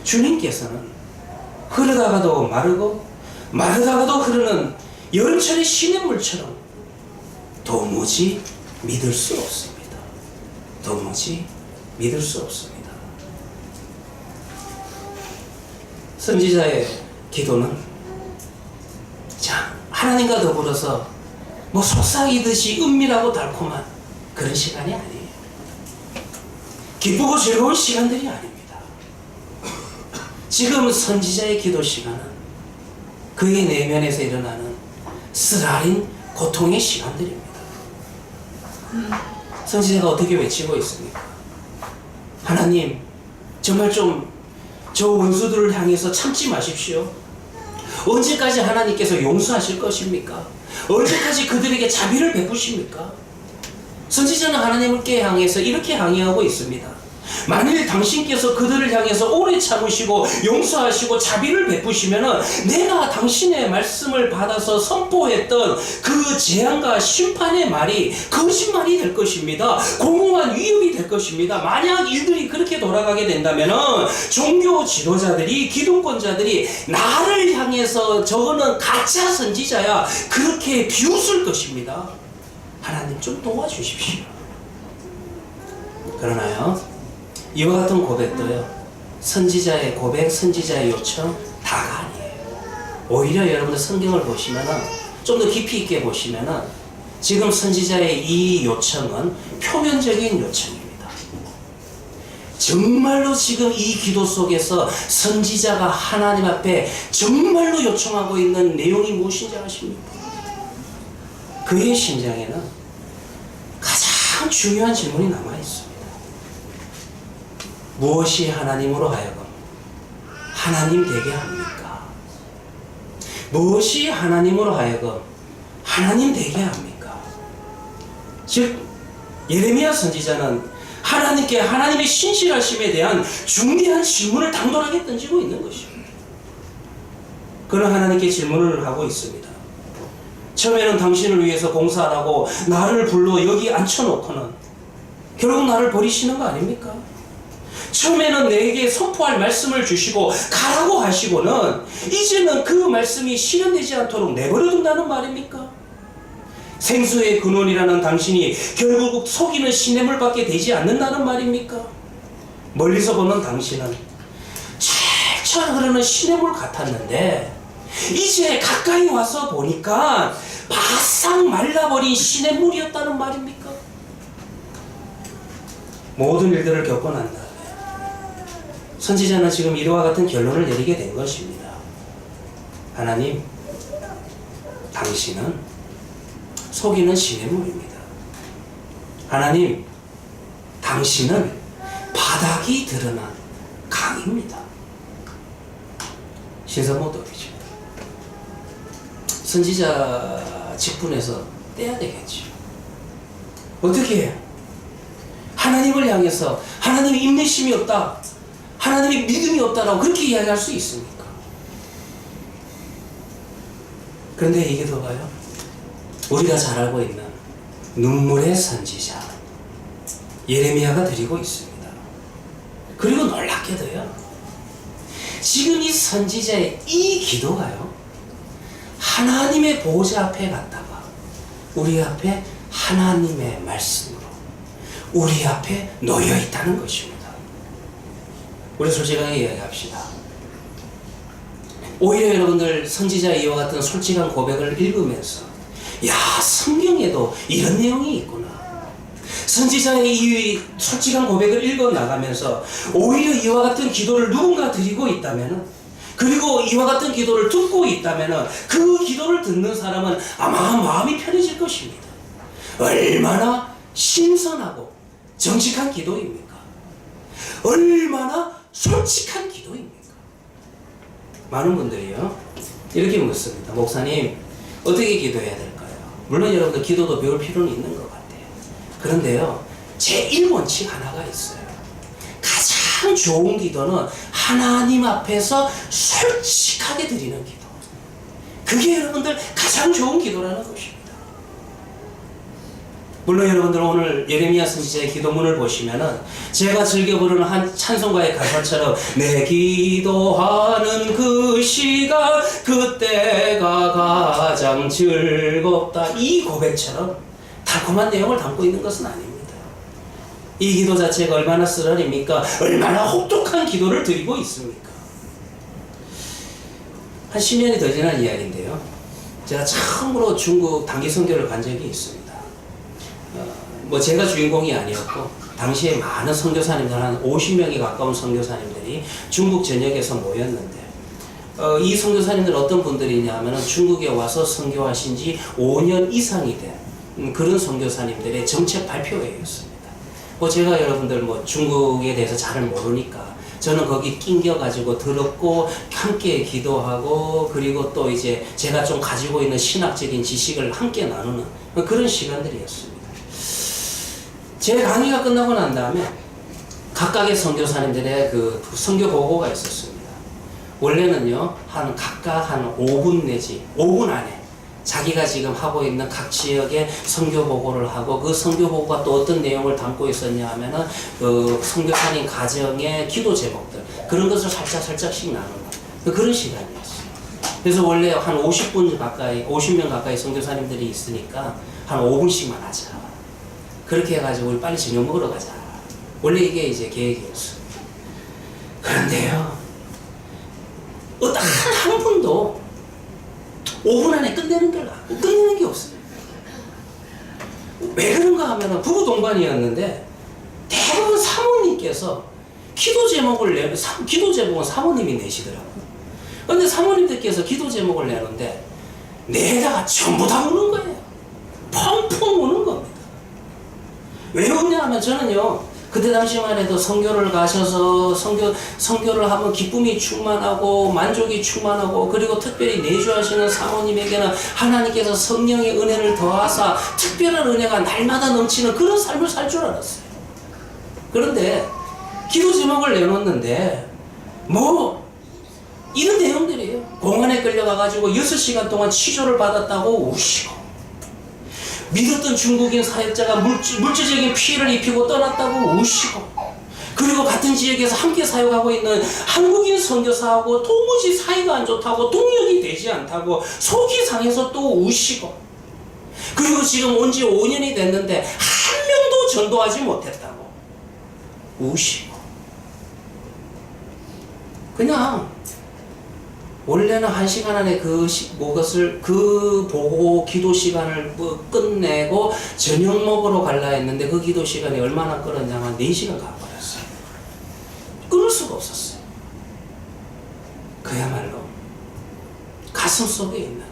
S3: 주님께서는 흐르다가도 마르고 마르다가도 흐르는 여름철의 시냇물처럼 도무지 믿을 수 없습니다. 도무지 믿을 수 없습니다. 선지자의 기도는 자, 하나님과 더불어서 뭐 속삭이듯이 은밀하고 달콤한 그런 시간이 아니에요. 기쁘고 즐거운 시간들이 아닙니다. 지금 선지자의 기도 시간은 그의 내면에서 일어나는 쓰라린 고통의 시간들입니다. 선지자가 어떻게 외치고 있습니까? 하나님, 정말 좀 저 원수들을 향해서 참지 마십시오. 언제까지 하나님께서 용서하실 것입니까? 언제까지 그들에게 자비를 베푸십니까? 선지자는 하나님께 향해서 이렇게 항의하고 있습니다. 만일 당신께서 그들을 향해서 오래 참으시고 용서하시고 자비를 베푸시면은 내가 당신의 말씀을 받아서 선포했던 그 재앙과 심판의 말이 거짓말이 될 것입니다. 공허한 위협이 될 것입니다. 만약 일들이 그렇게 돌아가게 된다면은 종교 지도자들이 기득권자들이 나를 향해서 저거는 가짜 선지자야 그렇게 비웃을 것입니다. 하나님 좀 도와주십시오. 그러나요, 이와 같은 고백도요, 선지자의 고백, 선지자의 요청 다가 아니에요. 오히려 여러분들 성경을 보시면은 좀 더 깊이 있게 보시면은 지금 선지자의 이 요청은 표면적인 요청입니다. 정말로 지금 이 기도 속에서 선지자가 하나님 앞에 정말로 요청하고 있는 내용이 무엇인지 아십니까? 그의 심장에는 가장 중요한 질문이 남아 있습니다. 무엇이 하나님으로 하여금 하나님 되게 합니까? 무엇이 하나님으로 하여금 하나님 되게 합니까? 즉 예레미야 선지자는 하나님께 하나님의 신실하심에 대한 중대한 질문을 당돌하게 던지고 있는 것입니다. 그는 하나님께 질문을 하고 있습니다. 처음에는 당신을 위해서 공사하라고 나를 불러 여기 앉혀놓고는 결국 나를 버리시는 거 아닙니까? 처음에는 내게 선포할 말씀을 주시고 가라고 하시고는 이제는 그 말씀이 실현되지 않도록 내버려 둔다는 말입니까? 생수의 근원이라는 당신이 결국 속이는 시냇물밖에 되지 않는다는 말입니까? 멀리서 보는 당신은 철철 흐르는 시냇물 같았는데 이제 가까이 와서 보니까 바싹 말라버린 시냇물이었다는 말입니까? 모든 일들을 겪고 난 다음에 선지자는 지금 이와 같은 결론을 내리게 된 것입니다. 하나님, 당신은 속이는 시냇물입니다. 하나님, 당신은 바닥이 드러난 강입니다. 신선모독이죠. 선지자 직분에서 떼야 되겠죠. 어떻게 해요? 하나님을 향해서 하나님의 인내심이 없다, 하나님의 믿음이 없다라고 그렇게 이야기할 수 있습니까? 그런데 이게 더가요, 우리가 잘 알고 있는 눈물의 선지자,
S5: 예레미야가 드리고 있습니다. 그리고 놀랍게도요, 지금 이 선지자의 이 기도가요, 하나님의 보좌 앞에 갔다가 우리 앞에 하나님의 말씀으로 우리 앞에 놓여 있다는 것입니다. 우리 솔직하게 이야기합시다. 오히려 여러분들 선지자 이와 같은 솔직한 고백을 읽으면서, 야, 성경에도 이런 내용이 있구나. 선지자의 이 솔직한 고백을 읽어 나가면서 오히려 이와 같은 기도를 누군가 드리고 있다면, 그리고 이와 같은 기도를 듣고 있다면 그 기도를 듣는 사람은 아마 마음이 편해질 것입니다. 얼마나 신선하고 정직한 기도입니까? 얼마나 솔직한 기도입니까? 많은 분들이요, 이렇게 묻습니다. 목사님, 어떻게 기도해야 될까요? 물론 여러분들 기도도 배울 필요는 있는 것 같아요. 그런데요, 제1원칙 하나가 있어요. 가장 좋은 기도는 하나님 앞에서 솔직하게 드리는 기도. 그게 여러분들 가장 좋은 기도라는 것입니다. 물론 여러분들 오늘 예레미야 선지자의 기도문을 보시면은 제가 즐겨 부르는 한 찬송가의 가사처럼 내 기도하는 그 시간 그때가 가장 즐겁다, 이 고백처럼 달콤한 내용을 담고 있는 것은 아닙니다. 이 기도 자체가 얼마나 쓰라립니까? 얼마나 혹독한 기도를 드리고 있습니까? 한 10년이 더 지난 이야기인데요, 제가 처음으로 중국 단기 선교를 간 적이 있습니다. 뭐 제가 주인공이 아니었고 당시에 많은 선교사님들, 한 50명이 가까운 선교사님들이 중국 전역에서 모였는데, 이 선교사님들 어떤 분들이냐면은 중국에 와서 선교하신 지 5년 이상이 된 그런 선교사님들의 정책 발표회였습니다. 뭐 제가 여러분들 뭐 중국에 대해서 잘 모르니까 저는 거기 낑겨가지고 들었고 함께 기도하고, 그리고 또 이제 제가 좀 가지고 있는 신학적인 지식을 함께 나누는 그런 시간들이었습니다. 제 강의가 끝나고 난 다음에 각각의 선교사님들의 그 선교 보고가 있었습니다. 원래는요, 각각 한 5분 내지 5분 안에 자기가 지금 하고 있는 각 지역의 선교 보고를 하고, 그 선교 보고가 또 어떤 내용을 담고 있었냐 하면은 그 선교사님 가정의 기도 제목들, 그런 것을 살짝씩 나누는 그런 시간이었어요. 그래서 원래 한 50분 가까이, 50명 가까이 선교사님들이 있으니까 한 5분씩만 하자. 그렇게 해가지고 우리 빨리 저녁 먹으러 가자. 원래 이게 이제 계획이었어요. 그런데요, 단 한 분도 5분 안에 끝내는 게 없어요. 왜 그런가 하면은 부부 동반이었는데 대부분 사모님께서 기도 제목은 사모님이 내시더라고요. 근데 사모님들께서 기도 제목을 내는데 내다가 전부 다 우는 거예요. 펑펑 우는 겁니다. 왜 웃냐 하면, 저는요, 그때 당시만 해도 선교를 가셔서 선교를 하면 기쁨이 충만하고 만족이 충만하고, 그리고 특별히 내주하시는 사모님에게는 하나님께서 성령의 은혜를 더하사 특별한 은혜가 날마다 넘치는 그런 삶을 살 줄 알았어요. 그런데 기도 제목을 내놓는데 뭐 이런 내용들이에요. 공안에 끌려가가지고 6시간 동안 치료를 받았다고 우시고, 믿었던 중국인 사역자가 물질적인 피해를 입히고 떠났다고 우시고, 그리고 같은 지역에서 함께 사역하고 있는 한국인 선교사하고 도무지 사이가 안 좋다고, 동력이 되지 않다고 속이 상해서 또 우시고, 그리고 지금 온 지 5년이 됐는데 한 명도 전도하지 못했다고 우시고, 그냥 원래는 1시간 안에 그 보고 기도 시간을 끝내고 저녁 먹으러 갈라 했는데 그 기도 시간이 얼마나 끌었냐면 4시간 가버렸어요. 끊을 수가 없었어요. 그야말로 가슴 속에 있는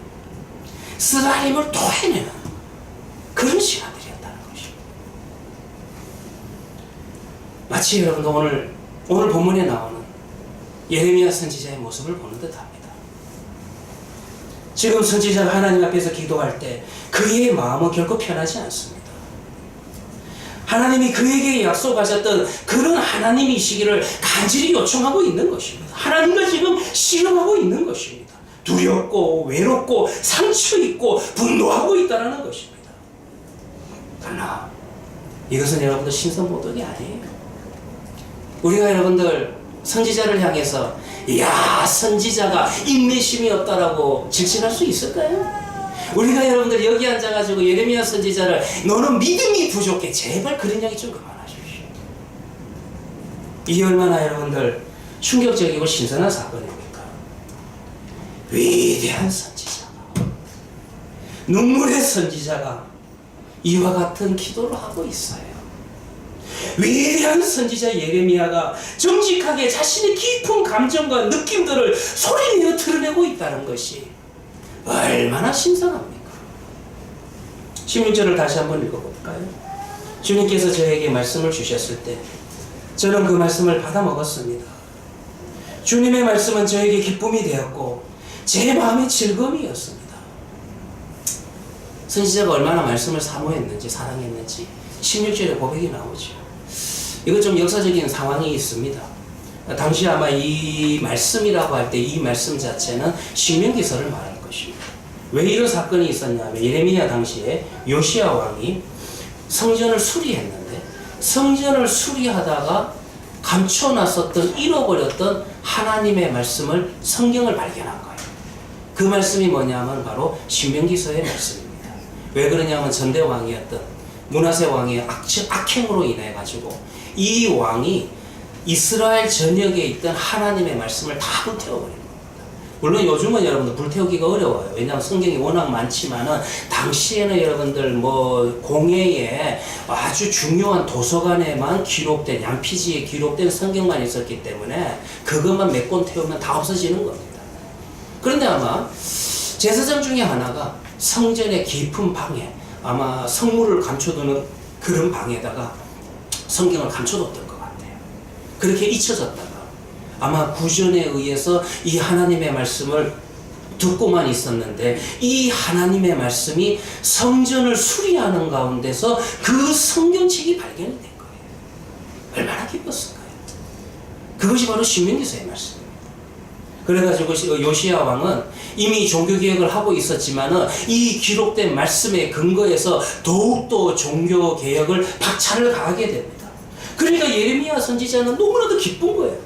S5: 쓰라림을 토해내는 그런 시간들이었다는 것입니다. 마치 여러분도 오늘 본문에 나오는 예레미야 선지자의 모습을 보는 듯합니다. 지금 선지자가 하나님 앞에서 기도할 때 그의 마음은 결코 편하지 않습니다. 하나님이 그에게 약속하셨던 그런 하나님이시기를 간절히 요청하고 있는 것입니다. 하나님과 지금 씨름하고 있는 것입니다. 두렵고 외롭고 상처 있고 분노하고 있다는 것입니다. 그러나 이것은 여러분들 신선모독이 아니에요. 우리가 여러분들 선지자를 향해서 야 선지자가 인내심이 없다라고 질책할 수 있을까요? 우리가 여러분들 여기 앉아가지고 예레미야 선지자를 너는 믿음이 부족해 제발 그런 이야기 좀 그만하십시오. 이게 얼마나 여러분들 충격적이고 신선한 사건입니까? 위대한 선지자가 눈물의 선지자가 이와 같은 기도를 하고 있어요. 위대한 선지자 예레미야가 정직하게 자신의 깊은 감정과 느낌들을 소리내어 드러내고 있다는 것이 얼마나 신선합니까? 16절을 다시 한번 읽어볼까요? 주님께서 저에게 말씀을 주셨을 때 저는 그 말씀을 받아 먹었습니다. 주님의 말씀은 저에게 기쁨이 되었고 제 마음의 즐거움이었습니다. 선지자가 얼마나 말씀을 사모했는지 사랑했는지 16절에 고백이 나오죠. 이거 좀 역사적인 상황이 있습니다. 당시 아마 이 말씀이라고 할 때 이 말씀 자체는 신명기서를 말할 것입니다. 왜 이런 사건이 있었냐면 예레미야 당시에 요시야 왕이 성전을 수리했는데 성전을 수리하다가 감춰놨었던 잃어버렸던 하나님의 말씀을 성경을 발견한 거예요. 그 말씀이 뭐냐면 바로 신명기서의 말씀입니다. 왜 그러냐면 전대 왕이었던 므낫세 왕의 악행으로 인해 가지고 이 왕이 이스라엘 전역에 있던 하나님의 말씀을 다 불태워버린 겁니다. 물론 요즘은 여러분들 불태우기가 어려워요. 왜냐하면 성경이 워낙 많지만은 당시에는 여러분들 뭐 공예에 아주 중요한 도서관에만 기록된 양피지에 기록된 성경만 있었기 때문에 그것만 몇 권 태우면 다 없어지는 겁니다. 그런데 아마 제사장 중에 하나가 성전의 깊은 방에 아마 성물을 감춰두는 그런 방에다가 성경을 감춰뒀던 것 같아요. 그렇게 잊혀졌다가 아마 구전에 의해서 이 하나님의 말씀을 듣고만 있었는데 이 하나님의 말씀이 성전을 수리하는 가운데서 그 성경책이 발견이 된 거예요. 얼마나 기뻤을까요? 그것이 바로 신명기서의 말씀입니다. 그래가지고 요시야 왕은 이미 종교개혁을 하고 있었지만은 이 기록된 말씀에 근거해서 더욱더 종교개혁을 박차를 가하게 됩니다. 그러니까 예레미야 선지자는 너무나도 기쁜 거예요.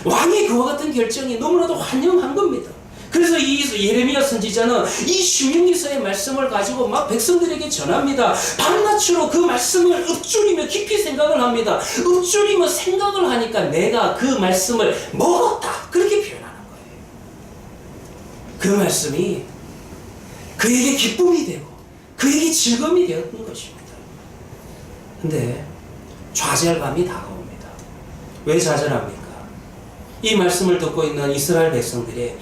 S5: 왕의 그와 같은 결정이 너무나도 환영한 겁니다. 그래서 이 예레미야 선지자는 이 신명기서의 말씀을 가지고 막 백성들에게 전합니다. 밤낮으로 그 말씀을 읊조리며 깊이 생각을 합니다. 읊조리며 생각을 하니까 내가 그 말씀을 먹었다. 그렇게 표현하는 거예요. 그 말씀이 그에게 기쁨이 되고 그에게 즐거움이 되었던 것입니다. 근데 좌절감이 다가옵니다. 왜 좌절합니까? 이 말씀을 듣고 있는 이스라엘 백성들의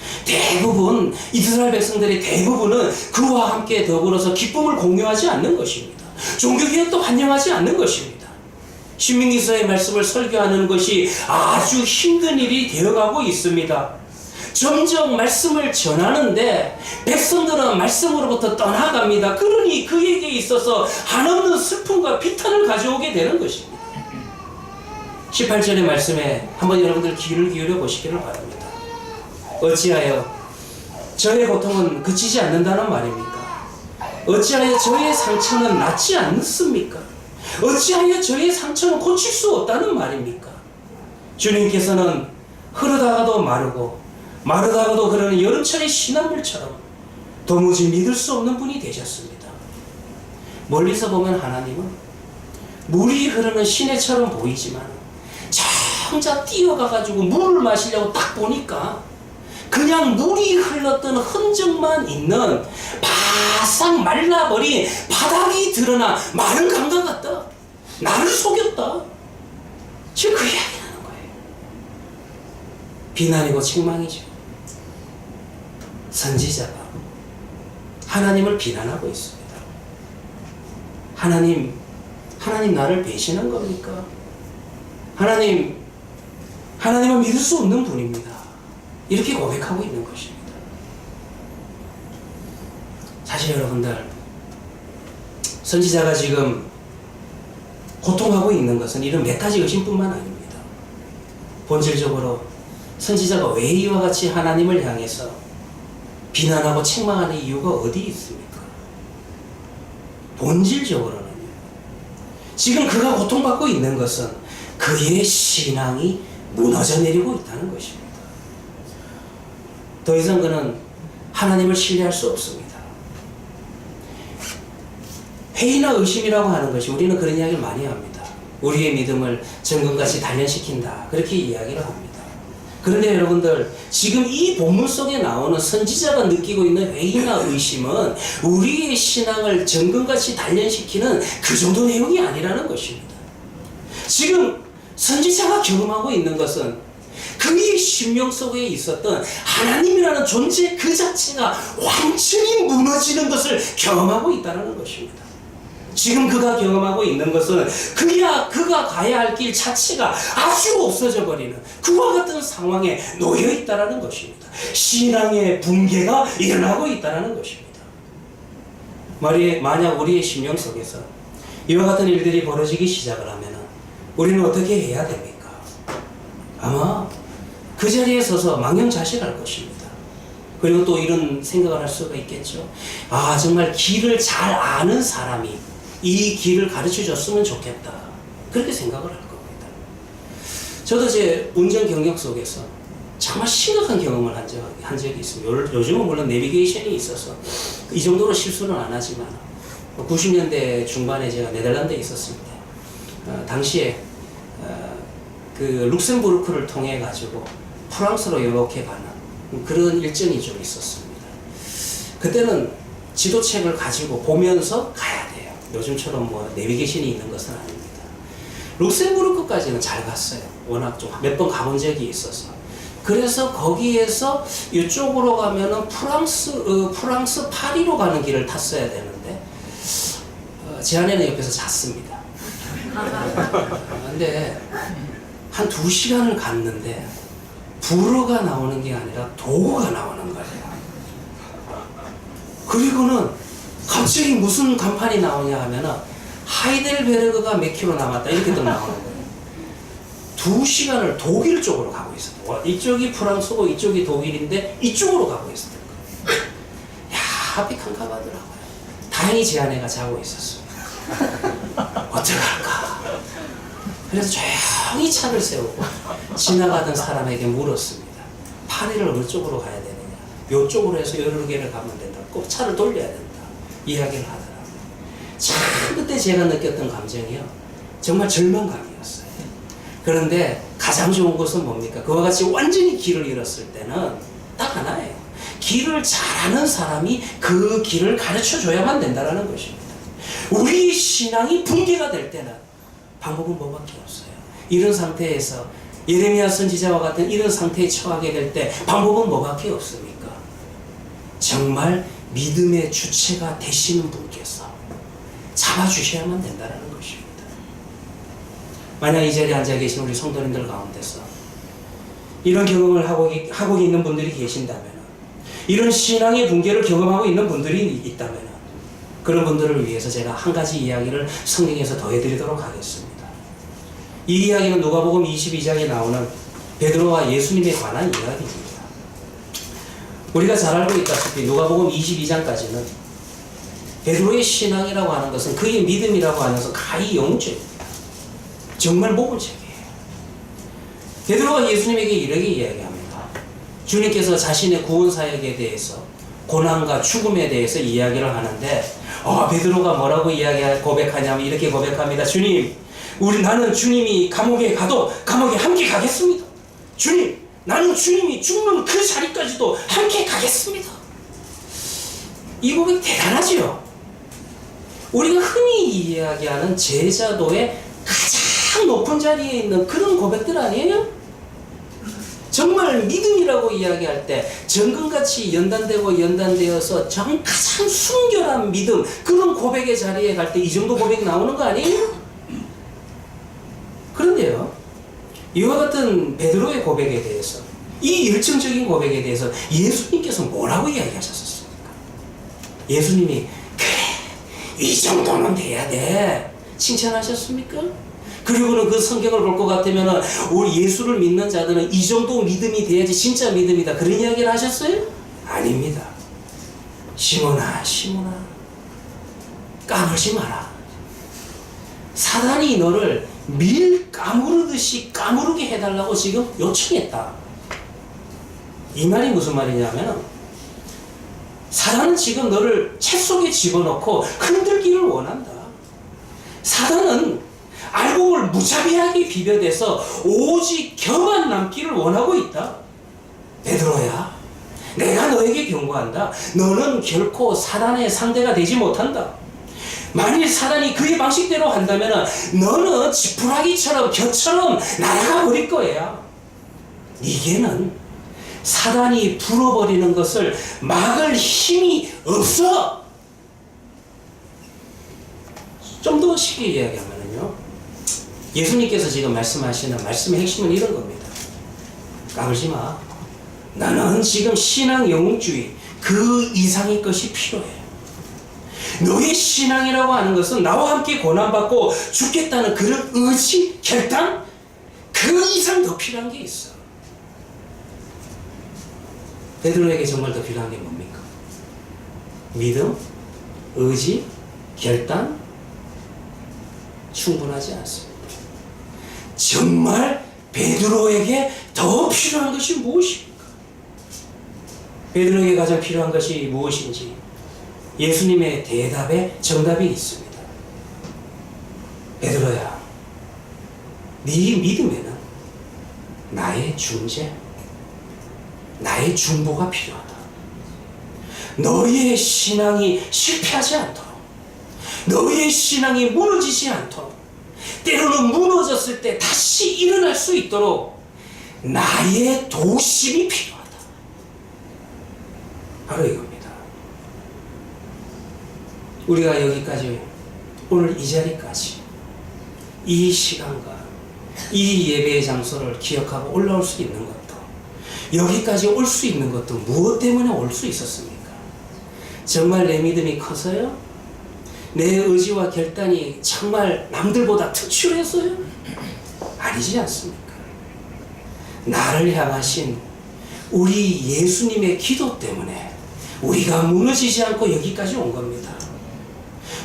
S5: 대부분은 그와 함께 더불어서 기쁨을 공유하지 않는 것입니다. 종교개혁도 환영하지 않는 것입니다. 신명기서의 말씀을 설교하는 것이 아주 힘든 일이 되어가고 있습니다. 점점 말씀을 전하는데 백성들은 말씀으로부터 떠나갑니다. 그러니 그에게 있어서 한없는 슬픔과 비탄을 가져오게 되는 것입니다. 18절의 말씀에 한번 여러분들 귀를 기울여 보시기를 바랍니다. 어찌하여 저의 고통은 그치지 않는다는 말입니까? 어찌하여 저의 상처는 낫지 않습니까? 어찌하여 저의 상처는 고칠 수 없다는 말입니까? 주님께서는 흐르다가도 마르다가도 흐르는 여름철의 시냇물처럼 도무지 믿을 수 없는 분이 되셨습니다. 멀리서 보면 하나님은 물이 흐르는 시내처럼 보이지만 혼자 뛰어가가지고 물을 마시려고 딱 보니까 그냥 물이 흘렀던 흔적만 있는 바싹 말라버린 바닥이 드러나 마른 강과 같다. 나를 속였다. 지금 그 이야기하는 거예요. 비난이고 책망이죠. 선지자가 하나님을 비난하고 있습니다. 하나님 나를 배신한 겁니까? 하나님은 믿을 수 없는 분입니다. 이렇게 고백하고 있는 것입니다. 사실 여러분들, 선지자가 지금 고통하고 있는 것은 이런 몇 가지 의심뿐만 아닙니다. 본질적으로 선지자가 왜 이와 같이 하나님을 향해서 비난하고 책망하는 이유가 어디 있습니까? 본질적으로는요. 지금 그가 고통받고 있는 것은 그의 신앙이 무너져 내리고 있다는 것입니다. 더 이상 그는 하나님을 신뢰할 수 없습니다. 회의나 의심이라고 하는 것이, 우리는 그런 이야기를 많이 합니다. 우리의 믿음을 정금같이 단련시킨다, 그렇게 이야기를 합니다. 그런데 여러분들, 지금 이 본문 속에 나오는 선지자가 느끼고 있는 회의나 의심은 우리의 신앙을 정금같이 단련시키는 그 정도 내용이 아니라는 것입니다. 지금 선지자가 경험하고 있는 것은 그의 심령 속에 있었던 하나님이라는 존재 그 자체가 완전히 무너지는 것을 경험하고 있다는 것입니다. 지금 그가 경험하고 있는 것은 그가 가야 할 길 자체가 아주 없어져 버리는 그와 같은 상황에 놓여 있다는 것입니다. 신앙의 붕괴가 일어나고 있다는 것입니다. 만약 우리의 심령 속에서 이와 같은 일들이 벌어지기 시작을 하면 우리는 어떻게 해야 됩니까? 아마 그 자리에 서서 망연자실할 것입니다. 그리고 또 이런 생각을 할 수가 있겠죠. 아, 정말 길을 잘 아는 사람이 이 길을 가르쳐 줬으면 좋겠다, 그렇게 생각을 할 겁니다. 저도 제 운전 경력 속에서 정말 심각한 경험을 한 적이 있습니다. 요즘은 물론 내비게이션이 있어서 이 정도로 실수는 안 하지만 90년대 중반에 제가 네덜란드에 있었습니다. 당시에 그 룩셈부르크를 통해 가지고 프랑스로 이렇게 가는 그런 일정이 좀 있었습니다. 그때는 지도책을 가지고 보면서 가야 돼요. 요즘처럼 뭐 내비게이션이 있는 것은 아닙니다. 룩셈부르크까지는 잘 갔어요. 워낙 좀 몇 번 가본 적이 있어서. 그래서 거기에서 이쪽으로 가면은 프랑스 파리로 가는 길을 탔어야 되는데 제 아내는 옆에서 잤습니다. 근데 한 2시간을 갔는데 불어가 나오는 게 아니라 도가 나오는 거예요. 그리고는 갑자기 무슨 간판이 나오냐 하면은 하이델베르그가 몇 킬로 남았다, 이렇게 또 나오는 거예요. 2시간을 독일 쪽으로 가고 있었어요. 이쪽이 프랑스고 이쪽이 독일인데 이쪽으로 가고 있었던 거예요. 야, 앞이 캄캄하더라고요. 다행히 제 아내가 자고 있었어요. 어떡할까? 그래서 조용히 차를 세우고 지나가던 사람에게 물었습니다. 파리를 어느 쪽으로 가야 되느냐? 이쪽으로 해서 여러 개를 가면 된다. 꼭 차를 돌려야 된다, 이야기를 하더라고요. 참 그때 제가 느꼈던 감정이요, 정말 절망감이었어요. 그런데 가장 좋은 것은 뭡니까? 그와 같이 완전히 길을 잃었을 때는 딱 하나예요. 길을 잘 아는 사람이 그 길을 가르쳐 줘야만 된다는 것입니다. 우리 신앙이 붕괴가 될 때는 방법은 뭐밖에 없어요. 이런 상태에서 예레미야 선지자와 같은 이런 상태에 처하게 될 때 방법은 뭐밖에 없습니까? 정말 믿음의 주체가 되시는 분께서 잡아주셔야만 된다는 것입니다. 만약 이 자리에 앉아 계신 우리 성도님들 가운데서 이런 경험을 하고 있는 분들이 계신다면, 이런 신앙의 붕괴를 경험하고 있는 분들이 있다면, 그런 분들을 위해서 제가 한 가지 이야기를 성경에서 더해드리도록 하겠습니다. 이 이야기는 누가복음 22장에 나오는 베드로와 예수님에 관한 이야기입니다. 우리가 잘 알고 있다시피 누가복음 22장까지는 베드로의 신앙이라고 하는 것은, 그의 믿음이라고 하는 것은 가히 영적입니다. 정말 모범적이에요. 베드로가 예수님에게 이렇게 이야기합니다. 주님께서 자신의 구원 사역에 대해서, 고난과 죽음에 대해서 이야기를 하는데, 베드로가 뭐라고 고백하냐면 이렇게 고백합니다. 주님, 나는 주님이 감옥에 가도 감옥에 함께 가겠습니다. 주님, 나는 주님이 죽는 그 자리까지도 함께 가겠습니다. 이 고백 대단하지요. 우리가 흔히 이야기하는 제자도의 가장 높은 자리에 있는 그런 고백들 아니에요? 정말 믿음이라고 이야기할 때 정금같이 연단되어서 가장 순결한 믿음, 그런 고백의 자리에 갈 때 이 정도 고백이 나오는 거 아니에요? 그런데요, 이와 같은 베드로의 고백에 대해서, 이 열정적인 고백에 대해서 예수님께서 뭐라고 이야기하셨습니까? 예수님이 그래, 이 정도는 돼야 돼, 칭찬하셨습니까? 그리고는 그 성경을 볼 것 같으면 우리 예수를 믿는 자들은 이 정도 믿음이 돼야지 진짜 믿음이다, 그런 이야기를 하셨어요? 아닙니다. 시몬아, 시몬아, 까불지 마라. 사단이 너를 밀 까무르듯이 까무르게 해달라고 지금 요청했다. 이 말이 무슨 말이냐면 사단은 지금 너를 채 속에 집어넣고 흔들기를 원한다. 사단은 알곡을 무자비하게 비벼대서 오직 겨만 남기를 원하고 있다. 베드로야, 내가 너에게 경고한다. 너는 결코 사단의 상대가 되지 못한다. 만일 사단이 그의 방식대로 한다면 너는 지푸라기처럼 겨처럼 날아가 버릴 거야. 네게는 사단이 불어버리는 것을 막을 힘이 없어. 좀 더 쉽게 이야기하면요, 예수님께서 지금 말씀하시는 말씀의 핵심은 이런 겁니다. 까불지 마. 나는 지금 신앙 영웅주의 그 이상의 것이 필요해. 너의 신앙이라고 하는 것은 나와 함께 고난받고 죽겠다는 그런 의지, 결단, 그 이상 더 필요한 게 있어. 베드로에게 정말 더 필요한 게 뭡니까? 믿음, 의지, 결단? 충분하지 않습니다. 정말 베드로에게 더 필요한 것이 무엇입니까? 베드로에게 가장 필요한 것이 무엇인지 예수님의 대답에 정답이 있습니다. 베드로야, 네 믿음에는 나의 중재, 나의 중보가 필요하다. 너의 신앙이 실패하지 않도록, 너의 신앙이 무너지지 않도록, 때로는 무너졌을 때 다시 일어날 수 있도록 나의 도심이 필요하다. 바로 이겁니다. 우리가 여기까지, 오늘 이 자리까지, 이 시간과 이 예배의 장소를 기억하고 올라올 수 있는 것도, 여기까지 올 수 있는 것도 무엇 때문에 올 수 있었습니까? 정말 내 믿음이 커서요? 내 의지와 결단이 정말 남들보다 특출해서요? 아니지 않습니까? 나를 향하신 우리 예수님의 기도 때문에 우리가 무너지지 않고 여기까지 온 겁니다.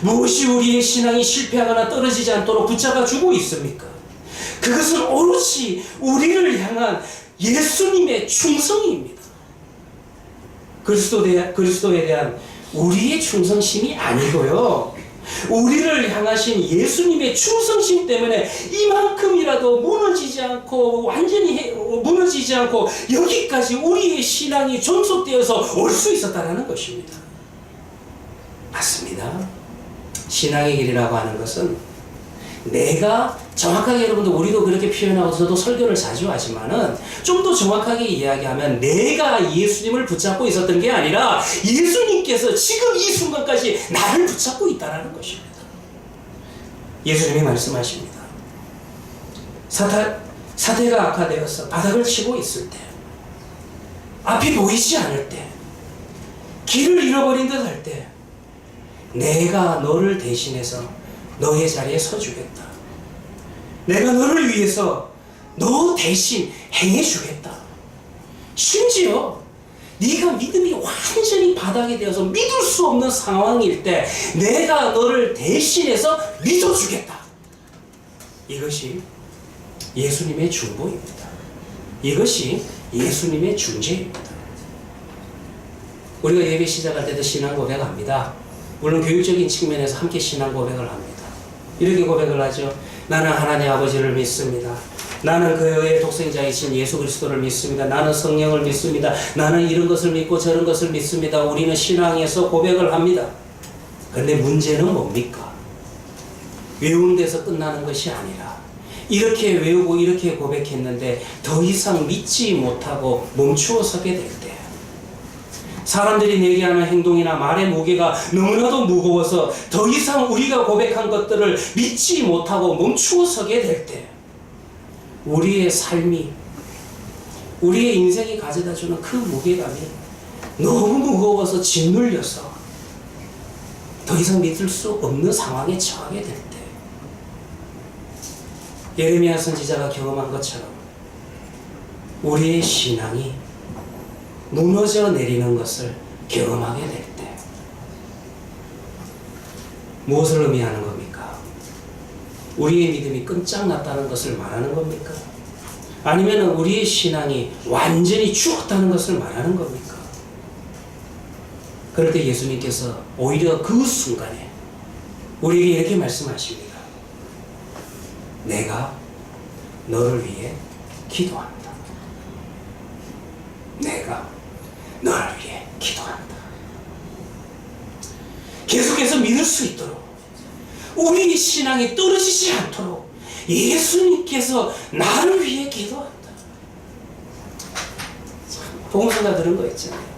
S5: 무엇이 우리의 신앙이 실패하거나 떨어지지 않도록 붙잡아 주고 있습니까? 그것은 오롯이 우리를 향한 예수님의 충성입니다. 그리스도에 대한 우리의 충성심이 아니고요, 우리를 향하신 예수님의 충성심 때문에 이만큼이라도 무너지지 않고, 완전히 무너지지 않고 여기까지 우리의 신앙이 존속되어서 올 수 있었다는 것입니다. 맞습니다. 신앙의 길이라고 하는 것은 내가 정확하게, 여러분들 우리도 그렇게 표현하고 저도 설교를 자주 하지만은 좀 더 정확하게 이야기하면 내가 예수님을 붙잡고 있었던 게 아니라 예수님께서 지금 이 순간까지 나를 붙잡고 있다는 것입니다. 예수님이 말씀하십니다. 사태가 악화되어서 바닥을 치고 있을 때, 앞이 보이지 않을 때, 길을 잃어버린 듯 할 때, 내가 너를 대신해서 너의 자리에 서주겠다. 내가 너를 위해서 너 대신 행해주겠다. 심지어 네가 믿음이 완전히 바닥이 되어서 믿을 수 없는 상황일 때 내가 너를 대신해서 믿어주겠다. 이것이 예수님의 중보입니다. 이것이 예수님의 중재입니다. 우리가 예배 시작할 때도 신앙 고백합니다. 물론 교육적인 측면에서 함께 신앙 고백을 합니다. 이렇게 고백을 하죠. 나는 하나님 아버지를 믿습니다. 나는 그의 독생자이신 예수 그리스도를 믿습니다. 나는 성령을 믿습니다. 나는 이런 것을 믿고 저런 것을 믿습니다. 우리는 신앙에서 고백을 합니다. 그런데 문제는 뭡니까? 외우는 데서 끝나는 것이 아니라 이렇게 외우고 이렇게 고백했는데 더 이상 믿지 못하고 멈추어 서게 될 때, 사람들이 내게 하는 행동이나 말의 무게가 너무나도 무거워서 더 이상 우리가 고백한 것들을 믿지 못하고 멈추어 서게 될 때, 우리의 삶이, 우리의 인생이 가져다주는 그 무게감이 너무 무거워서 짓눌려서 더 이상 믿을 수 없는 상황에 처하게 될 때, 예레미야 선지자가 경험한 것처럼 우리의 신앙이 무너져 내리는 것을 경험하게 될 때, 무엇을 의미하는 겁니까? 우리의 믿음이 끈짝났다는 것을 말하는 겁니까? 아니면 우리의 신앙이 완전히 죽었다는 것을 말하는 겁니까? 그럴 때 예수님께서 오히려 그 순간에 우리에게 이렇게 말씀하십니다. 내가 너를 위해 기도한다. 내가 너를 위해 기도한다. 계속해서 믿을 수 있도록, 우리의 신앙이 떨어지지 않도록 예수님께서 나를 위해 기도한다. 복음서가 들은 거 있잖아요.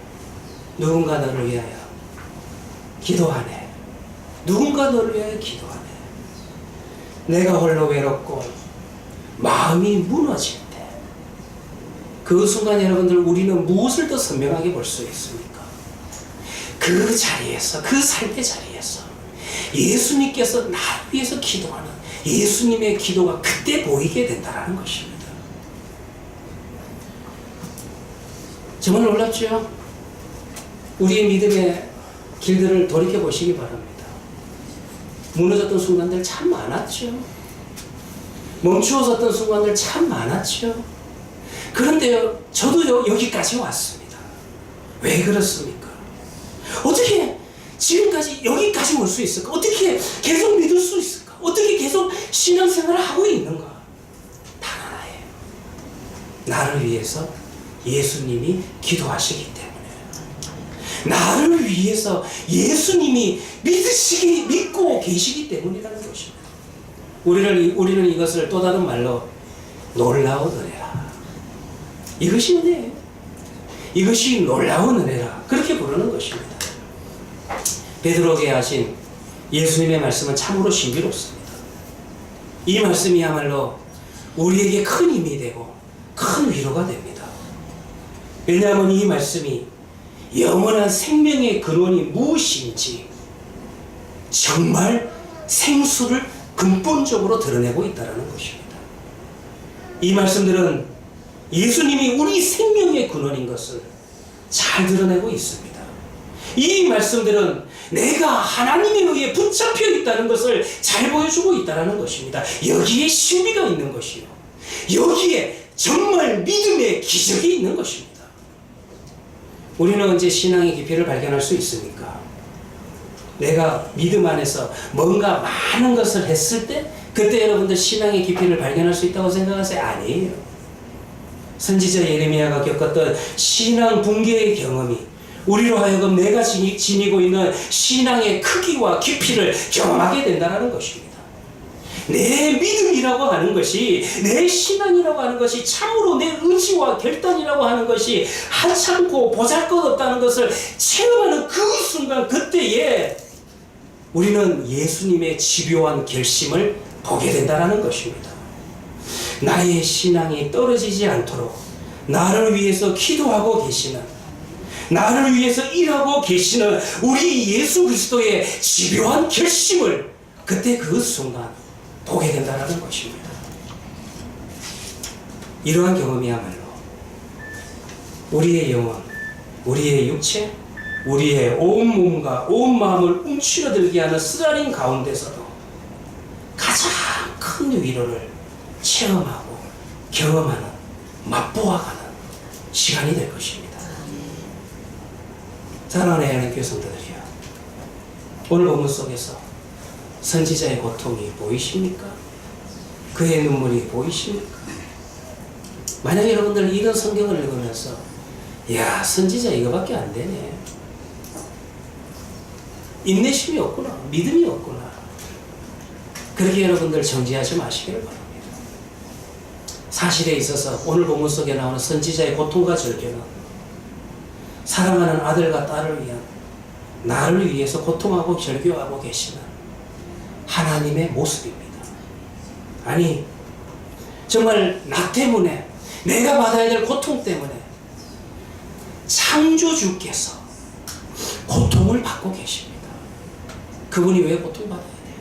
S5: 누군가 너를 위하여 기도하네. 누군가 너를 위하여 기도하네. 내가 홀로 외롭고 마음이 무너질 때, 그 순간 여러분들 우리는 무엇을 더 선명하게 볼 수 있습니까? 그 자리에서, 그 살대 자리에서 예수님께서 나를 위해서 기도하는 예수님의 기도가 그때 보이게 된다는 것입니다. 정말 놀랍죠? 우리의 믿음의 길들을 돌이켜 보시기 바랍니다. 무너졌던 순간들 참 많았죠. 멈추어섰던 순간들 참 많았죠. 그런데 저도 여기까지 왔습니다. 왜 그렇습니까? 어떻게 지금까지 여기까지 올 수 있을까? 어떻게 계속 믿을 수 있을까? 어떻게 계속 신앙생활을 하고 있는가? 단 하나예요. 나를 위해서 예수님이 기도하시기 때문에, 나를 위해서 예수님이 믿고 계시기 때문이라는 것입니다. 우리는 이것을 또 다른 말로 놀라운 은혜라, 이것이 은혜예요. 이것이 놀라운 은혜라, 그렇게 부르는 것입니다. 베드로에게 하신 예수님의 말씀은 참으로 신비롭습니다. 이 말씀이야말로 우리에게 큰 힘이 되고 큰 위로가 됩니다. 왜냐하면 이 말씀이 영원한 생명의 근원이 무엇인지 정말 생수를 근본적으로 드러내고 있다는 것입니다. 이 말씀들은 예수님이 우리 생명의 근원인 것을 잘 드러내고 있습니다. 이 말씀들은 내가 하나님에 의해 붙잡혀 있다는 것을 잘 보여주고 있다는 것입니다. 여기에 신비가 있는 것이요, 여기에 정말 믿음의 기적이 있는 것입니다. 우리는 언제 신앙의 깊이를 발견할 수 있습니까? 내가 믿음 안에서 뭔가 많은 것을 했을 때, 그때 여러분들 신앙의 깊이를 발견할 수 있다고 생각하세요? 아니에요. 선지자 예레미야가 겪었던 신앙 붕괴의 경험이 우리로 하여금 내가 지니고 있는 신앙의 크기와 깊이를 경험하게 된다는 것입니다. 내 믿음이라고 하는 것이, 내 신앙이라고 하는 것이, 참으로 내 의지와 결단이라고 하는 것이 하찮고 보잘것없다는 것을 체험하는 그 순간, 그때에 우리는 예수님의 집요한 결심을 보게 된다는 것입니다. 나의 신앙이 떨어지지 않도록 나를 위해서 기도하고 계시는, 나를 위해서 일하고 계시는 우리 예수 그리스도의 집요한 결심을 그때 그 순간 보게 된다는 것입니다. 이러한 경험이야말로 우리의 영혼, 우리의 육체, 우리의 온 몸과 온 마음을 움츠러들게 하는 쓰라린 가운데서도 가장 큰 위로를 체험하고 경험하는, 맛보아가는 시간이 될 것입니다. 사랑하는 하나님 교회 성도들이여, 오늘 본문 속에서 선지자의 고통이 보이십니까? 그의 눈물이 보이십니까? 만약 여러분들 이런 성경을 읽으면서 야, 선지자 이거밖에 안 되네, 인내심이 없구나, 믿음이 없구나, 그렇게 여러분들 정지하지 마시기를 바랍니다. 사실에 있어서 오늘 본문 속에 나오는 선지자의 고통과 절규는 사랑하는 아들과 딸을 위한, 나를 위해서 고통하고 절규하고 계시는 하나님의 모습입니다. 아니, 정말 나 때문에, 내가 받아야 될 고통 때문에 창조주께서 고통을 받고 계십니다. 그분이 왜 고통받아야 돼요?